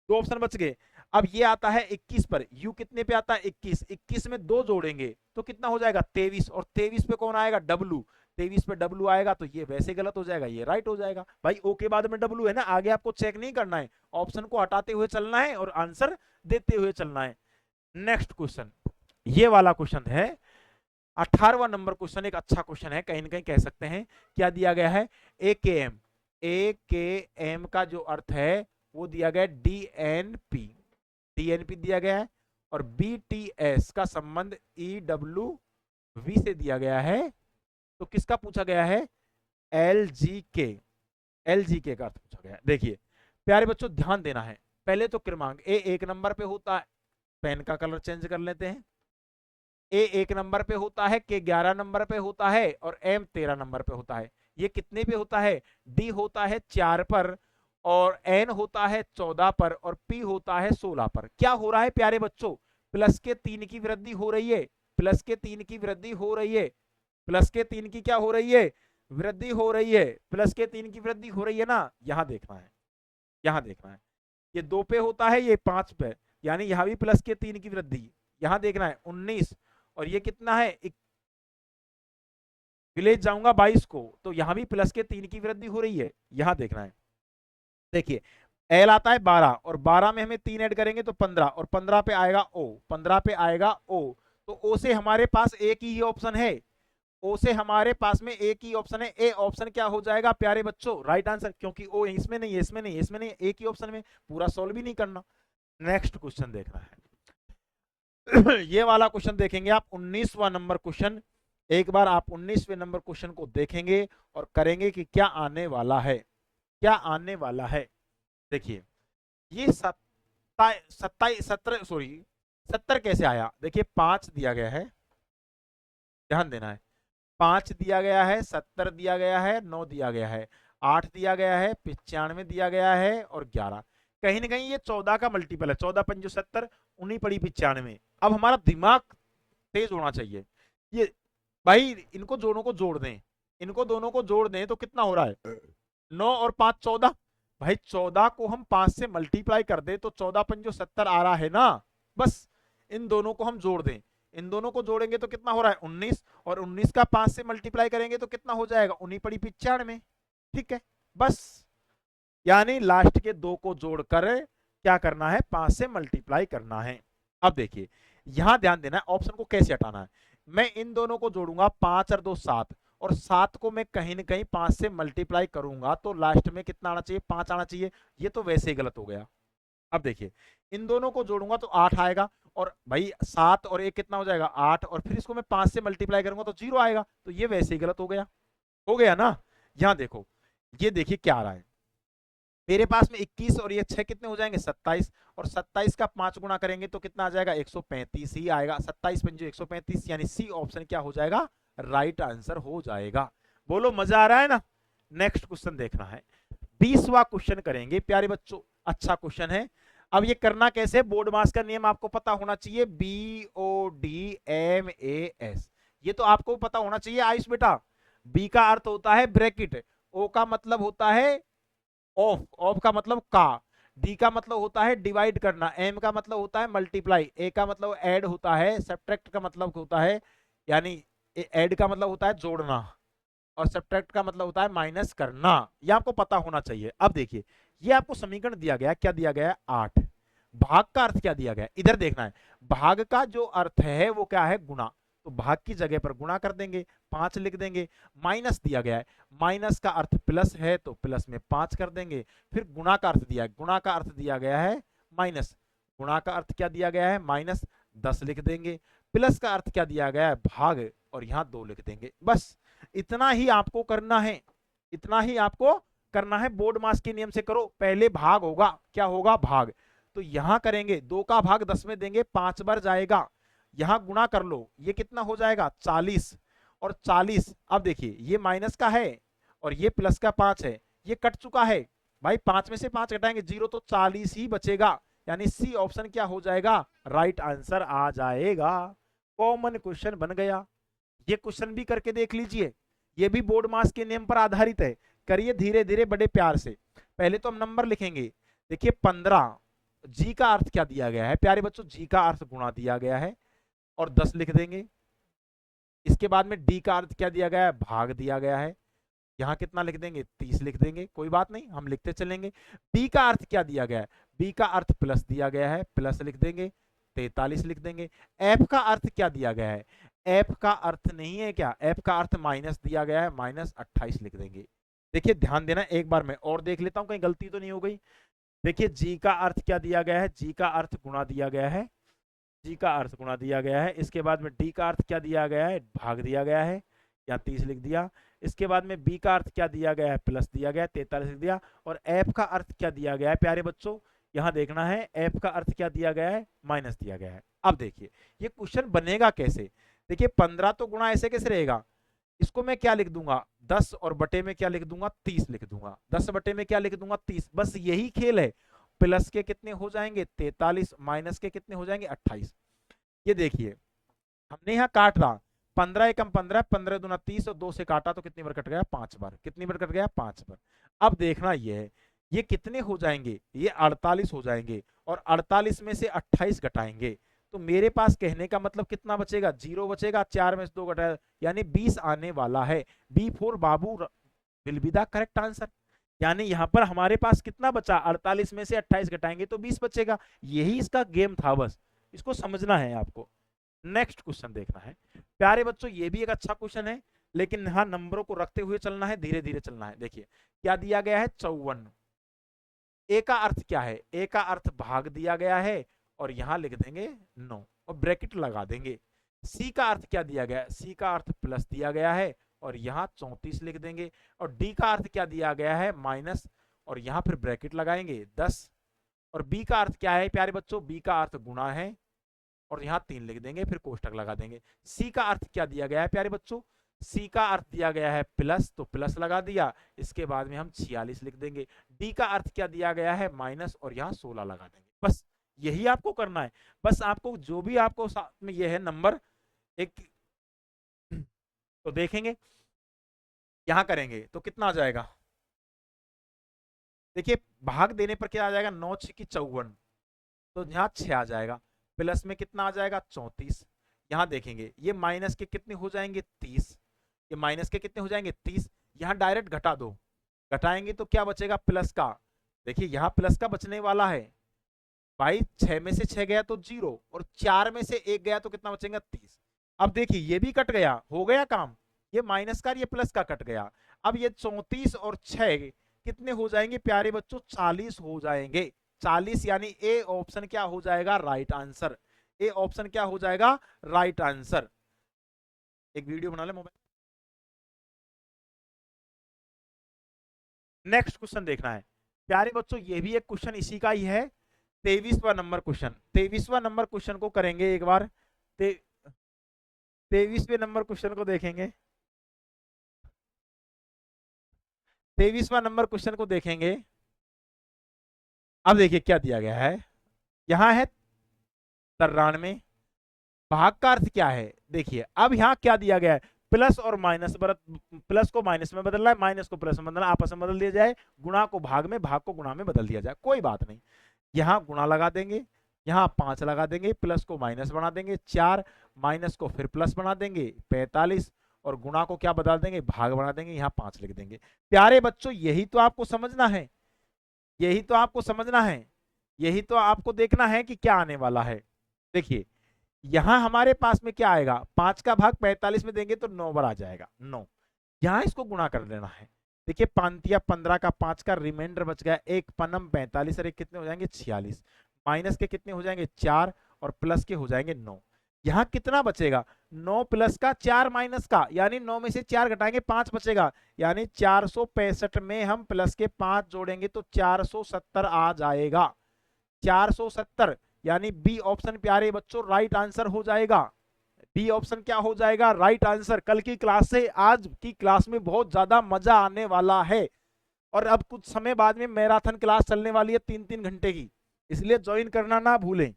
S1: 2 ऑप्शन बच गए। अब ये आता है 21 पर, यू कितने पे आता है 21, 21 में 2 जोड़ेंगे तो कितना हो जाएगा 23, और 23 पे कौन आएगा डब्लू, 23 पे डब्लू आएगा, तो ये वैसे गलत हो जाएगा, ये राइट हो जाएगा। भाई ओ के बाद में डब्लू है ना, आगे आपको चेक नहीं करना है, ऑप्शन को हटाते हुए चलना है और आंसर देते हुए चलना है। नेक्स्ट क्वेश्चन, ये वाला क्वेश्चन है 18वां नंबर क्वेश्चन, एक अच्छा क्वेश्चन है, कहीं ना कहीं कह सकते हैं। क्या दिया गया है, ए के एम, ए के एम का जो अर्थ है वो दिया गया डीएनपी, डीएनपी दिया गया है, और बीटीएस का संबंध ईडब्ल्यू वी से दिया गया है। तो किसका पूछा गया है, एलजीके, एलजीके का अर्थ पूछा गया है। देखिए प्यारे बच्चों ध्यान देना है, पहले तो क्रमांक ए 1 नंबर पे होता है, पेन का कलर चेंज कर लेते हैं, ए 1 नंबर पे होता है, के 11 नंबर पे होता है, और एम 13 नंबर पे होता है। ये कितने पे होता है, डी होता है 4 पर, और एन होता है 14 पर, और पी होता है 16 पर। क्या हो रहा है प्यारे बच्चों, प्लस के 3 की वृद्धि हो रही है, प्लस के 3 की वृद्धि हो रही है, प्लस के 3 की क्या हो रही है, वृद्धि हो रही है, प्लस के 3 की वृद्धि हो रही है ना। यहां देखना है, यहां देखना है, ये 2 पे होता है, ये 5 पे, यानी यहां भी प्लस के 3 की वृद्धि। यहां देखना है 19, और ये कितना है, विलेज जाऊंगा 22 को, तो यहां भी प्लस के 3 की वृद्धि हो रही है। यहां देखना है, देखिए एल आता है 12, और 12 में हमें 3 ऐड करेंगे तो 15, और 15 पे आएगा ओ, 15 पे आएगा ओ, तो ओ से हमारे पास एक ही ऑप्शन है, ओ से हमारे पास में एक ही ऑप्शन है। ए ऑप्शन क्या हो जाएगा प्यारे बच्चों, राइट आंसर, क्योंकि ओ इसमें नहीं है, इसमें नहीं है, इसमें नहीं है, एक ही ऑप्शन में, पूरा सॉल्व भी नहीं करना। नेक्स्ट क्वेश्चन देखना है ये वाला क्वेश्चन देखेंगे आप, 19वां नंबर क्वेश्चन। एक बार आप 19वें नंबर क्वेश्चन को देखेंगे और करेंगे कि क्या आने वाला है, क्या आने वाला है। देखिए ये 70 कैसे आया, देखिए 5 दिया गया है, ध्यान देना है, 5 दिया गया है, 70 दिया गया है, 9 दिया गया है, 8 दिया गया है, 95 दिया गया है और 11। कहीं ना कहीं ये 14 का मल्टीपल है, 14 पंजो 70, 19 पड़ी 95। अब हमारा दिमाग तेज होना चाहिए। ये भाई इनको दोनों को जोड़ दें, इनको दोनों को जोड़ दें तो कितना हो रहा है, 9 और 5 14। भाई 14 को हम 5 से मल्टीप्लाई कर दें तो 14 पंजो 70 आ रहा है ना। बस इन दोनों को हम जोड़ दें, इन दोनों को जोड़ेंगे तो कितना हो रहा है 19, और 19 का 5 से मल्टीप्लाई करेंगे तो कितना हो जाएगा 19 पड़ी 95। ठीक है, बस यानी लास्ट के दो को जोड़कर क्या करना है, 5 से मल्टीप्लाई करना है। अब देखिए यहां ध्यान देना है ऑप्शन को कैसे हटाना है। मैं इन दोनों को जोड़ूंगा, 5 और 2 7, और 7 को मैं कहीं ना कहीं 5 से मल्टीप्लाई करूंगा तो लास्ट में कितना आना चाहिए, 5 आना चाहिए। ये तो वैसे ही गलत हो गया। अब देखिए इन दोनों को जोड़ूंगा तो 8 आएगा, और भाई 7 और 1 कितना हो जाएगा 8, और फिर इसको मैं 5 से मल्टीप्लाई करूंगा तो 0 आएगा, तो ये वैसे ही गलत हो गया ना। यहां देखो, ये देखिए क्या आ रहा है, मेरे पास में 21 और ये 6 कितने हो जाएंगे 27, और 27 का 5 गुना करेंगे तो कितना आ जाएगा 135 ही आएगा। 27 पंजे 135, यानी सी ऑप्शन क्या हो जाएगा, राइट आंसर हो जाएगा। बोलो मजा आ रहा है ना। नेक्स्ट क्वेश्चन देखना है, 20वां क्वेश्चन करेंगे प्यारे बच्चों। अच्छा क्वेश्चन है। अब ये करना कैसे, बोर्ड मास का नियम आपको पता होना चाहिए, BODMAS, ये तो आपको पता होना चाहिए। आयुष बेटा, बी का अर्थ होता है ब्रैकेट, ओ का मतलब होता है ऑफ, ऑफ का मतलब का, डी का मतलब होता है डिवाइड करना, एम का मतलब होता है मल्टीप्लाई, ए का मतलब ऐड होता है, सब्ट्रैक्ट का मतलब होता है, यानी ऐड का मतलब होता है जोड़ना, और सब्ट्रैक्ट का मतलब होता है माइनस करना। ये आपको पता होना चाहिए। अब देखिए ये आपको समीकरण दिया गया, क्या दिया गया है 8। भाग का अर्थ क्या दिया गया है, इधर देखना है। भाग का जो अर्थ है वो क्या है, गुणा, तो भाग की जगह पर गुणा कर देंगे, 5 लिख देंगे। माइनस दिया गया है, माइनस का अर्थ प्लस है तो प्लस में 5 कर देंगे। फिर गुणा का अर्थ दिया है, गुणा का अर्थ दिया गया है माइनस, गुणा का अर्थ क्या दिया गया है माइनस, 10 लिख देंगे। प्लस का अर्थ क्या दिया गया है भाग, और यहां 2 लिख देंगे। बस इतना ही आपको करना है, इतना ही आपको करना है। बोर्ड मास के नियम से करो, पहले भाग होगा, क्या होगा भाग, तो यहां करेंगे 2 का भाग 10 में देंगे, 5 बार जाएगा। यहां गुणा कर लो, ये कितना हो जाएगा 40, और 40, अब देखिए ये माइनस का है और ये प्लस का 5 है, ये कट चुका है भाई, 5 में से 5 घटाएंगे 0, तो 40 ही बचेगा, यानी सी ऑप्शन क्या हो जाएगा, राइट आंसर आ जाएगा। कॉमन क्वेश्चन बन गया। ये क्वेश्चन भी करके देख लीजिए, ये भी बोर्ड मास के नियम पर आधारित है। करिए धीरे धीरे बड़े प्यार से। पहले तो हम नंबर लिखेंगे, देखिए 15, जी का अर्थ क्या दिया गया है प्यारे बच्चों, जी का अर्थ गुणा दिया गया है, और 10 लिख देंगे। इसके बाद में डी का अर्थ क्या दिया गया है, भाग दिया गया है, यहां कितना लिख देंगे 30 लिख देंगे, कोई बात नहीं हम लिखते चलेंगे। बी का अर्थ क्या दिया गया है, बी का अर्थ प्लस दिया गया है, प्लस लिख देंगे, 43 लिख देंगे। एफ का अर्थ क्या दिया गया है, एफ का अर्थ नहीं है क्या, एफ का अर्थ माइनस दिया गया है, माइनस 28 लिख देंगे। देखिए ध्यान देना, एक बार मैं और देख लेता हूं कहीं गलती तो नहीं हो गई। देखिए जी का अर्थ क्या दिया गया है, जी का अर्थ गुणा दिया गया है, जी का अर्थ गुणा दिया गया है। इसके बाद में डी का अर्थ क्या दिया गया है, भाग दिया गया है, या 30 लिख दिया। इसके बाद में बी का अर्थ क्या दिया गया है, प्लस दिया गया है, 43 लिख दिया। और एफ का अर्थ क्या दिया गया है प्यारे बच्चों, यहां देखना है, एफ का अर्थ क्या दिया गया है, माइनस दिया गया है। अब देखिए ये क्वेश्चन बनेगा कैसे, देखिए 15 तो गुणा ऐसे कैसे रहेगा, इसको मैं क्या लिख दूंगा 10, और बटे में क्या लिख दूंगा 30 लिख दूंगा, 10 बटे में क्या लिख दूंगा 30, बस यही खेल है। प्लस के कितने हो जाएंगे 43, माइनस के कितने हो जाएंगे 28। ये देखिए हमने यहाँ काट रहा, 15 एकम 15, 15 दूना 30, और 2 से काटा तो कितनी बार कट गया 5 बार, कितनी बार कट गया 5 बार। अब देखना ये है, ये कितने हो जाएंगे, ये 48 हो जाएंगे, और 48 में से 28 घटाएंगे तो मेरे पास कहने का मतलब कितना बचेगा, 0 बचेगा, 4 में से 2 घटाया, यानी 20 आने वाला है। B for Babu will be the correct answer. यानी यहां पर हमारे पास कितना बचा, 48 में से 28 घटाएंगे तो 20 बचेगा। यही इसका गेम था, बस इसको समझना है आपको। नेक्स्ट क्वेश्चन देखना है प्यारे बच्चों, ये भी एक अच्छा क्वेश्चन है, लेकिन यहां नंबरों को रखते हुए चलना है, धीरे धीरे चलना है। देखिए क्या दिया गया है 54, ए का अर्थ क्या है, ए का अर्थ भाग दिया गया है, और यहां लिख देंगे 9 और ब्रैकेट लगा देंगे। सी का अर्थ क्या दिया गया है, सी का अर्थ प्लस दिया गया है, और यहां 34 लिख देंगे। और डी का अर्थ क्या दिया गया है माइनस, और यहां फिर ब्रैकेट लगाएंगे 10। और बी का अर्थ क्या है प्यारे बच्चों, बी का अर्थ गुणा है, और यहां 3 लिख देंगे, फिर कोष्टक लगा देंगे। सी का अर्थ क्या दिया गया है प्यारे बच्चों, सी का अर्थ दिया गया है प्लस, तो प्लस लगा दिया, इसके बाद में हम 46 लिख देंगे। डी का अर्थ क्या दिया गया है माइनस, और यहाँ 16 लगा देंगे। बस यही आपको करना है। बस आपको जो भी आपको साथ में ये है नंबर एक, तो देखेंगे यहां करेंगे तो कितना आ जाएगा। देखिए भाग देने पर क्या आ जाएगा, 9 6 की 54, तो यहाँ 6 आ जाएगा। प्लस में कितना आ जाएगा 34। यहाँ देखेंगे ये माइनस के कितने हो जाएंगे 30, ये माइनस के कितने हो जाएंगे 30। यहाँ डायरेक्ट घटा दो, घटाएंगे तो क्या बचेगा प्लस का। देखिए यहाँ प्लस का बचने वाला है भाई, 6 में से 6 गया तो 0, और 4 में से 1 गया तो कितना बचेगा 30। अब देखिए ये भी कट गया, हो गया काम, ये माइनस का ये प्लस का कट गया। अब ये 34 और 6 कितने हो जाएंगे प्यारे बच्चों, 40 हो जाएंगे। 40 यानी ए ऑप्शन क्या हो जाएगा राइट आंसर। ए ऑप्शन क्या हो जाएगा राइट आंसर। एक वीडियो बना ले मोबाइल। नेक्स्ट क्वेश्चन देखना है प्यारे बच्चों, ये भी एक क्वेश्चन इसी का ही है। 23वां नंबर क्वेश्चन, 23वां नंबर क्वेश्चन को करेंगे एक बार। 23वें नंबर क्वेश्चन को देखेंगे, 23वां नंबर क्वेश्चन को देखेंगे। अब देखिए क्या दिया गया है, यहां है 93, भाग का अर्थ क्या है। देखिए अब यहाँ क्या दिया गया है, प्लस और माइनस, प्लस को माइनस में बदलना है, माइनस को प्लस में बदलना, आपस में बदल दिया जाए, गुणा को भाग में, भाग को गुणा में बदल दिया जाए, कोई बात नहीं। यहाँ गुणा लगा देंगे, यहाँ 5 लगा देंगे, प्लस को माइनस बना देंगे 4, माइनस को फिर प्लस बना देंगे 45, और गुणा को क्या बदल देंगे भाग बना देंगे, यहाँ 5 लिख देंगे। प्यारे बच्चों यही तो आपको समझना है, यही तो आपको समझना है, यही तो आपको देखना है कि क्या आने वाला है। देखिए यहां हमारे पास में क्या आएगा, 5 का भाग 45 में देंगे तो 9 बार आ जाएगा 9। यहां इसको गुणा कर देना है। देखिए 5 15 का 5 का रिमाइंडर बच गया, एक पनम 45 और एक कितने हो जाएंगे 46, माइनस के कितने हो जाएंगे 4, और प्लस के हो जाएंगे 9। यहाँ कितना बचेगा 9 प्लस का 4 माइनस का, यानी 9 में से 4 घटाएंगे 5 बचेगा, यानी 465 में हम प्लस के 5 जोड़ेंगे तो 470 आ जाएगा। 470 यानी बी ऑप्शन प्यारे बच्चों राइट आंसर हो जाएगा। बी ऑप्शन क्या हो जाएगा राइट आंसर। कल की क्लास से आज की क्लास में बहुत ज्यादा मजा आने वाला है, और अब कुछ समय बाद में मैराथन क्लास चलने वाली है 3-3 घंटे की, इसलिए ज्वाइन करना ना भूलें।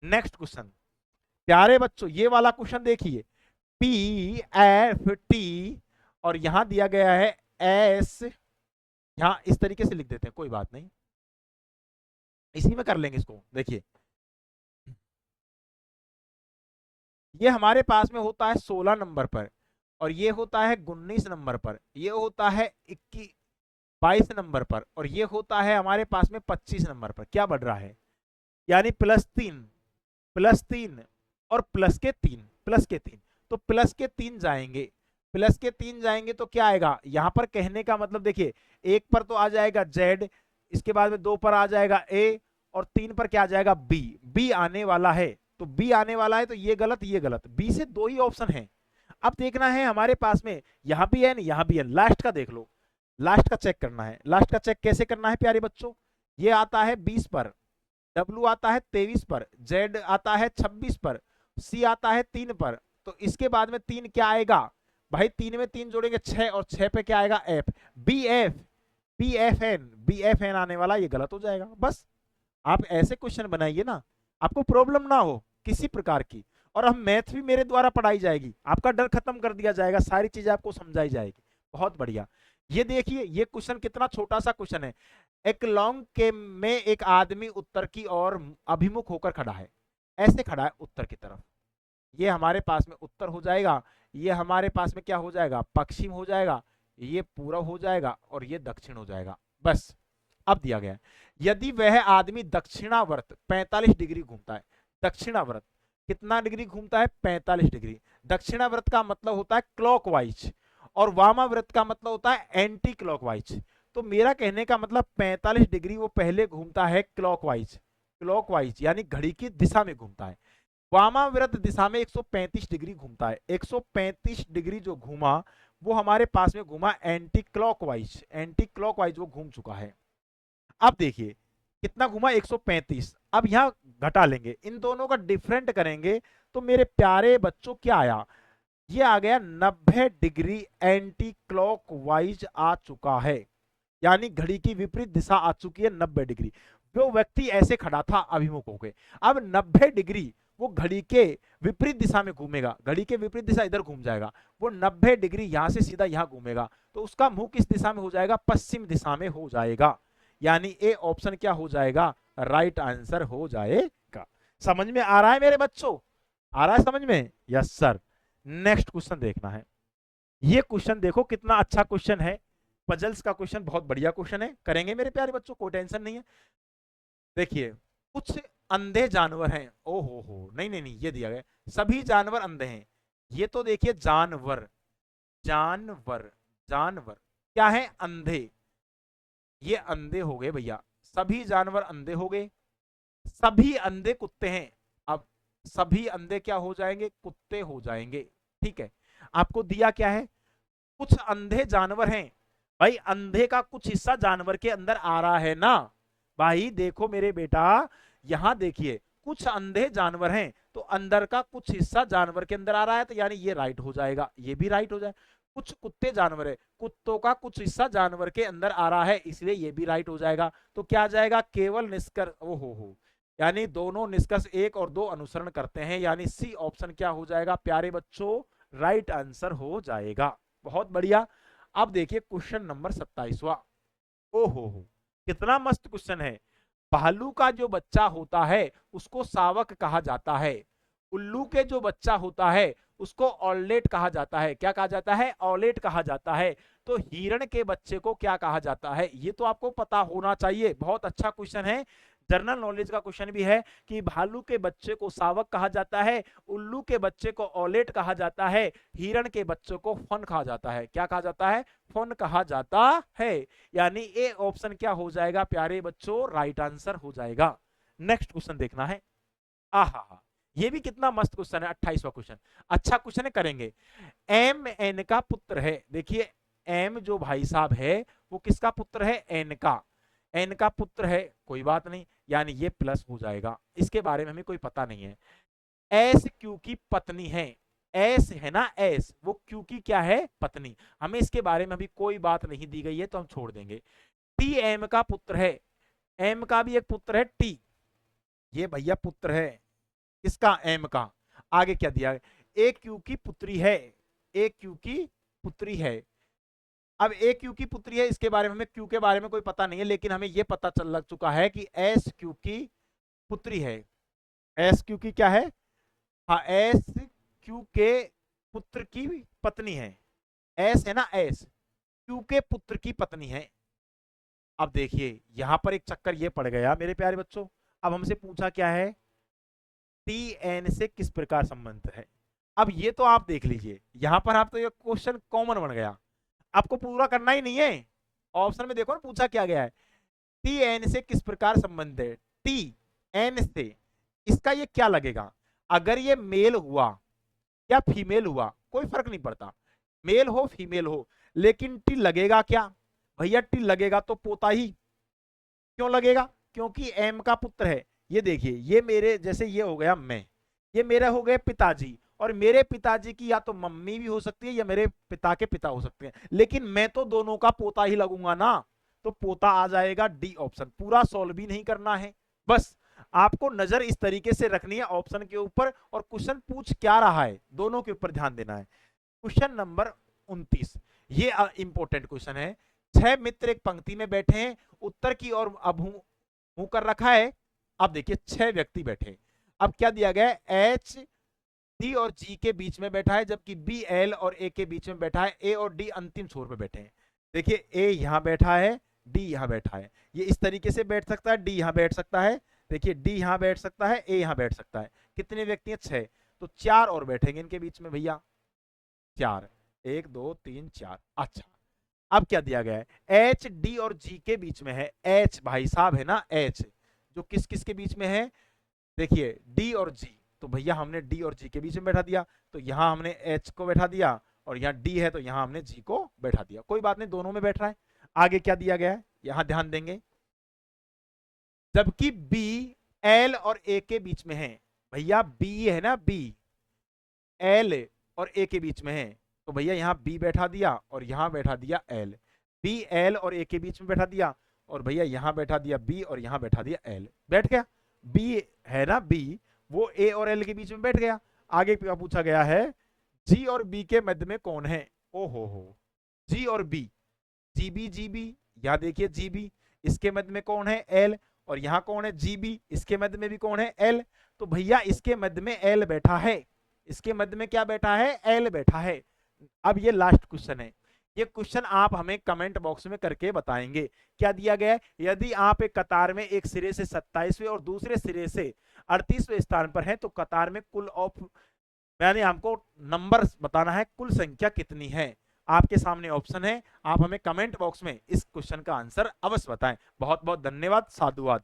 S1: नेक्स्ट क्वेश्चन प्यारे बच्चों, ये वाला क्वेश्चन देखिए, पी एफ टी और यहां दिया गया है एस, यहां इस तरीके से लिख देते हैं, कोई बात नहीं, इसी में कर लेंगे इसको। देखिए ये हमारे पास में होता है 16 नंबर पर, और ये होता है 19 नंबर पर, ये होता है 22 नंबर पर, और ये होता है हमारे पास में 25 नंबर पर। क्या बढ़ रहा है, यानी +3 और +3, तो +3 जाएंगे, +3 जाएंगे तो क्या आएगा यहां पर, कहने का मतलब देखिए 1 पर तो आ जाएगा Z, इसके बाद में 2 पर आ जाएगा A, और 3 पर क्या आ जाएगा B आने वाला है। तो B आने वाला है, तो ये गलत ये गलत, B से 2 ही ऑप्शन है। अब देखना है हमारे पास में यहां भी है यहां भी है, लास्ट का देख लो, लास्ट का चेक करना है। लास्ट का चेक कैसे करना है प्यारे बच्चों, ये आता है 20 पर, W आता है 23 पर, Z आता है 26 पर, C आता है 3 पर, तो इसके बाद में 3 क्या आएगा भाई, 3 में 3 जोड़ेंगे 6, और 6 पे क्या आएगा F, BFN आने वाला, ये गलत हो जाएगा। बस आप ऐसे क्वेश्चन बनाइए ना, आपको प्रॉब्लम ना हो किसी प्रकार की, और हम मैथ भी मेरे द्वारा पढ़ाई जाएगी, आपका डर खत्म कर दिया जाएगा, सारी चीजें आपको समझाई जाएगी। बहुत बढ़िया। ये देखिए ये क्वेश्चन कितना छोटा सा क्वेश्चन है। एक लॉन्ग के में एक आदमी उत्तर की ओर अभिमुख होकर खड़ा है, ऐसे खड़ा है उत्तर की तरफ, ये हमारे पास में उत्तर हो जाएगा, ये हमारे पास में क्या हो जाएगा पश्चिम हो जाएगा, ये पूर्व हो जाएगा, और ये दक्षिण हो जाएगा। बस अब दिया गया है, यदि वह आदमी दक्षिणावर्त 45 डिग्री घूमता है, दक्षिणावर्त कितना डिग्री घूमता है 45 डिग्री, दक्षिणावर्त का मतलब होता है क्लॉकवाइज, और वामाव्रत का मतलब होता है एंटी क्लॉकवाइज। तो मेरा कहने का मतलब 45 डिग्री वो पहले घूमता है क्लॉकवाइज, क्लॉकवाइज यानी घड़ी की दिशा में घूमता है, वामाव्रत दिशा में 135 डिग्री घूमता है। 135 डिग्री जो घूमा वो हमारे पास में घूमा एंटी क्लॉकवाइज, एंटी क्लॉकवाइज वो घूम चुका है। अब देखिए कितना घुमा 135, अब यहां घटा लेंगे, इन दोनों का डिफरेंट करेंगे, तो मेरे प्यारे बच्चों क्या आया, ये आ गया 90 डिग्री एंटी क्लॉकवाइज आ चुका है, यानी घड़ी की विपरीत दिशा आ चुकी है 90 डिग्री। जो व्यक्ति ऐसे खड़ा था अभिमुख होके, अब 90 डिग्री वो घड़ी के विपरीत दिशा में घूमेगा, घड़ी के विपरीत दिशा इधर घूम जाएगा, वो 90 डिग्री यहां से सीधा यहां घूमेगा, तो उसका मुंह किस दिशा में हो जाएगा, पश्चिम दिशा में हो जाएगा, यानी ए ऑप्शन क्या हो जाएगा, राइट आंसर हो जाएगा। समझ में आ रहा है मेरे बच्चों, आ रहा है समझ में, यस सर। नेक्स्ट क्वेश्चन देखना है, ये क्वेश्चन देखो कितना अच्छा क्वेश्चन है, पजल्स का क्वेश्चन, बहुत बढ़िया क्वेश्चन है, करेंगे मेरे प्यारे बच्चों, कोई टेंशन नहीं है। देखिए, कुछ अंधे जानवर हैं, ओ हो, नहीं नहीं नहीं, ये दिया गया सभी जानवर अंधे हैं, ये तो देखिए जानवर, जानवर, जानवर क्या है, अंधे, ये अंधे हो गए भैया, सभी जानवर अंधे हो गए, सभी अंधे कुत्ते हैं, अब सभी अंधे क्या हो जाएंगे, कुत्ते हो जाएंगे, ठीक है। आपको दिया क्या है, कुछ अंधे जानवर हैं, भाई अंधे का कुछ हिस्सा जानवर के अंदर आ रहा है ना, भाई देखो मेरे बेटा, यहां देखिए कुछ अंधे जानवर हैं, तो अंदर का कुछ हिस्सा जानवर के अंदर आ रहा है, तो यानी ये राइट हो जाएगा, ये भी राइट हो जाए। कुछ कुत्ते जानवर है, कुत्तों का कुछ हिस्सा जानवर के अंदर आ रहा है, इसलिए ये भी राइट हो जाएगा, तो क्या आ जाएगा, केवल निष्कर्ष, ओ हो, यानी दोनों निष्कर्ष 1 और 2 अनुसरण करते हैं, यानी सी ऑप्शन क्या हो जाएगा प्यारे बच्चों, राइट आंसर हो जाएगा। बहुत बढ़िया। अब देखिए क्वेश्चन नंबर 27वां, ओ हो, कितना मस्त क्वेश्चन है। भालू का जो बच्चा होता है उसको शावक कहा जाता है, उल्लू के जो बच्चा होता है उसको ऑलेट कहा जाता है, क्या कहा जाता है, ऑलेट कहा जाता है, तो हिरण के बच्चे को क्या कहा जाता है, ये तो आपको पता होना चाहिए, बहुत अच्छा क्वेश्चन है, जनरल नॉलेज का क्वेश्चन भी है कि भालू के बच्चे को शावक कहा जाता है, उल्लू के बच्चे को ऑलेट कहा जाता है, हिरण के बच्चे को फन कहा जाता है, क्या कहा जाता है, फन कहा जाता है, यानी ए ऑप्शन क्या हो जाएगा प्यारे बच्चों, राइट आंसर हो जाएगा। नेक्स्ट क्वेश्चन देखना है, आहा, ये भी कितना मस्त क्वेश्चन है, 28वां क्वेश्चन, अच्छा क्वेश्चन है, करेंगे। एम एन का पुत्र है, देखिए एम जो भाई साहब है वो किसका पुत्र है, एन का, एन का पुत्र है, कोई बात नहीं, यानी ये प्लस हो जाएगा, इसके बारे में हमें कोई पता नहीं है। एस क्यू की पत्नी है, एस है ना, एस वो क्यू की क्या है, पत्नी, हमें इसके बारे में अभी कोई बात नहीं दी गई है, तो हम छोड़ देंगे। टी एम का पुत्र है, एम का भी एक पुत्र है टी, ये भैया पुत्र है किसका, एम का, आगे क्या दिया है, ए क्यू की पुत्री है, ए क्यू की पुत्री है, अब ए क्यू की पुत्री है, इसके बारे में हमें क्यू के बारे में कोई पता नहीं है, लेकिन हमें यह पता चल लग चुका है कि एस क्यू की पुत्री है, एस क्यू की क्या है, हाँ एस क्यू के पुत्र की पत्नी है, एस है ना, एस क्यू के पुत्र की पत्नी है। अब देखिए यहां पर एक चक्कर ये पड़ गया मेरे प्यारे बच्चों, अब हमसे पूछा क्या है, टी एन से किस प्रकार संबंध है, अब ये तो आप देख लीजिए, यहां पर आप तो ये क्वेश्चन कॉमन बन गया, आपको पूरा करना ही नहीं है, ऑप्शन में देखो ना पूछा क्या गया है, टी एन से किस प्रकार संबंध है, टी एन से, इसका ये क्या लगेगा, अगर ये मेल हुआ या फीमेल हुआ कोई फर्क नहीं पड़ता, मेल हो फीमेल हो, लेकिन टी लगेगा क्या, भैया टी लगेगा तो पोता ही, क्यों लगेगा, क्योंकि एम का पुत्र है, ये देखिए ये मेरे जैसे ये हो गया मैं, ये मेरे हो गए पिताजी, और मेरे पिताजी की या तो मम्मी भी हो सकती है या मेरे पिता के पिता हो सकते हैं, लेकिन मैं तो दोनों का पोता ही लगूंगा ना, तो पोता आ जाएगा डी ऑप्शन, पूरा सॉल्व भी नहीं करना है, बस आपको नजर इस तरीके से रखनी है ऑप्शन के ऊपर, और क्वेश्चन पूछ क्या रहा है दोनों के ऊपर ध्यान देना है। क्वेश्चन नंबर 29, ये इंपॉर्टेंट क्वेश्चन है, 6 मित्र एक पंक्ति में बैठे हैं, उत्तर की ओर अब मुंह कर रखा है, अब देखिए 6 व्यक्ति बैठे, अब क्या दिया गया है, एच डी और जी के बीच में बैठा है, जबकि बी एल और ए के बीच में बैठा है, ए और डी अंतिम छोर पे बैठे हैं, देखिए ए यहां बैठा है, डी यहां बैठा है, ये इस तरीके से बैठ सकता है, डी यहां बैठ सकता है, देखिए डी यहां बैठ सकता है, ए यहां बैठ सकता है, कितने व्यक्ति हैं, 6, तो 4 और बैठेंगे इनके बीच में भैया, 4, 1 2 3 4, अच्छा अब क्या दिया गया है, एच डी और जी के बीच में है, एच भाई साहब है ना, एच जो किस किस के बीच में है, देखिए डी और जी, तो भैया हमने डी और जी के बीच में बैठा दिया, तो यहां हमने एच को बैठा दिया, और यहाँ डी है तो यहां हमने जी को बैठा दिया, कोई बात नहीं दोनों में बैठ रहा है। आगे क्या दिया गया है, यहां ध्यान देंगे, जबकि बी एल और ए के बीच में है, भैया बी है ना, बी एल और ए के बीच में है, तो भैया यहाँ बी बैठा दिया और यहाँ बैठा दिया एल, बी एल और ए के बीच में बैठा दिया, और भैया यहाँ बैठा दिया बी और यहाँ बैठा दिया एल, बैठ गया। बी है ना, बी वो ए और एल के बीच में बैठ गया। आगे क्या पूछा गया है, जी और बी के मध्य में कौन है। ओ हो, जी और बी, जीबी जीबी, यहाँ देखिए जीबी, इसके मध्य में कौन है, एल, और यहाँ कौन है, जीबी, इसके मध्य में भी कौन है, एल। तो भैया इसके मध्य में एल बैठा है, इसके मध्य में क्या बैठा है, एल बैठा है। अब ये लास्ट क्वेश्चन है, ये क्वेश्चन आप हमें कमेंट बॉक्स में करके बताएंगे। क्या दिया गया है, यदि आप एक कतार में एक सिरे से 27वें और दूसरे सिरे से 38वें स्थान पर है, तो कतार में कुल ऑफ, यानी हमको नंबर बताना है, कुल संख्या कितनी है। आपके सामने ऑप्शन है, आप हमें कमेंट बॉक्स में इस क्वेश्चन का आंसर अवश्य बताएं। बहुत बहुत धन्यवाद, साधुवाद।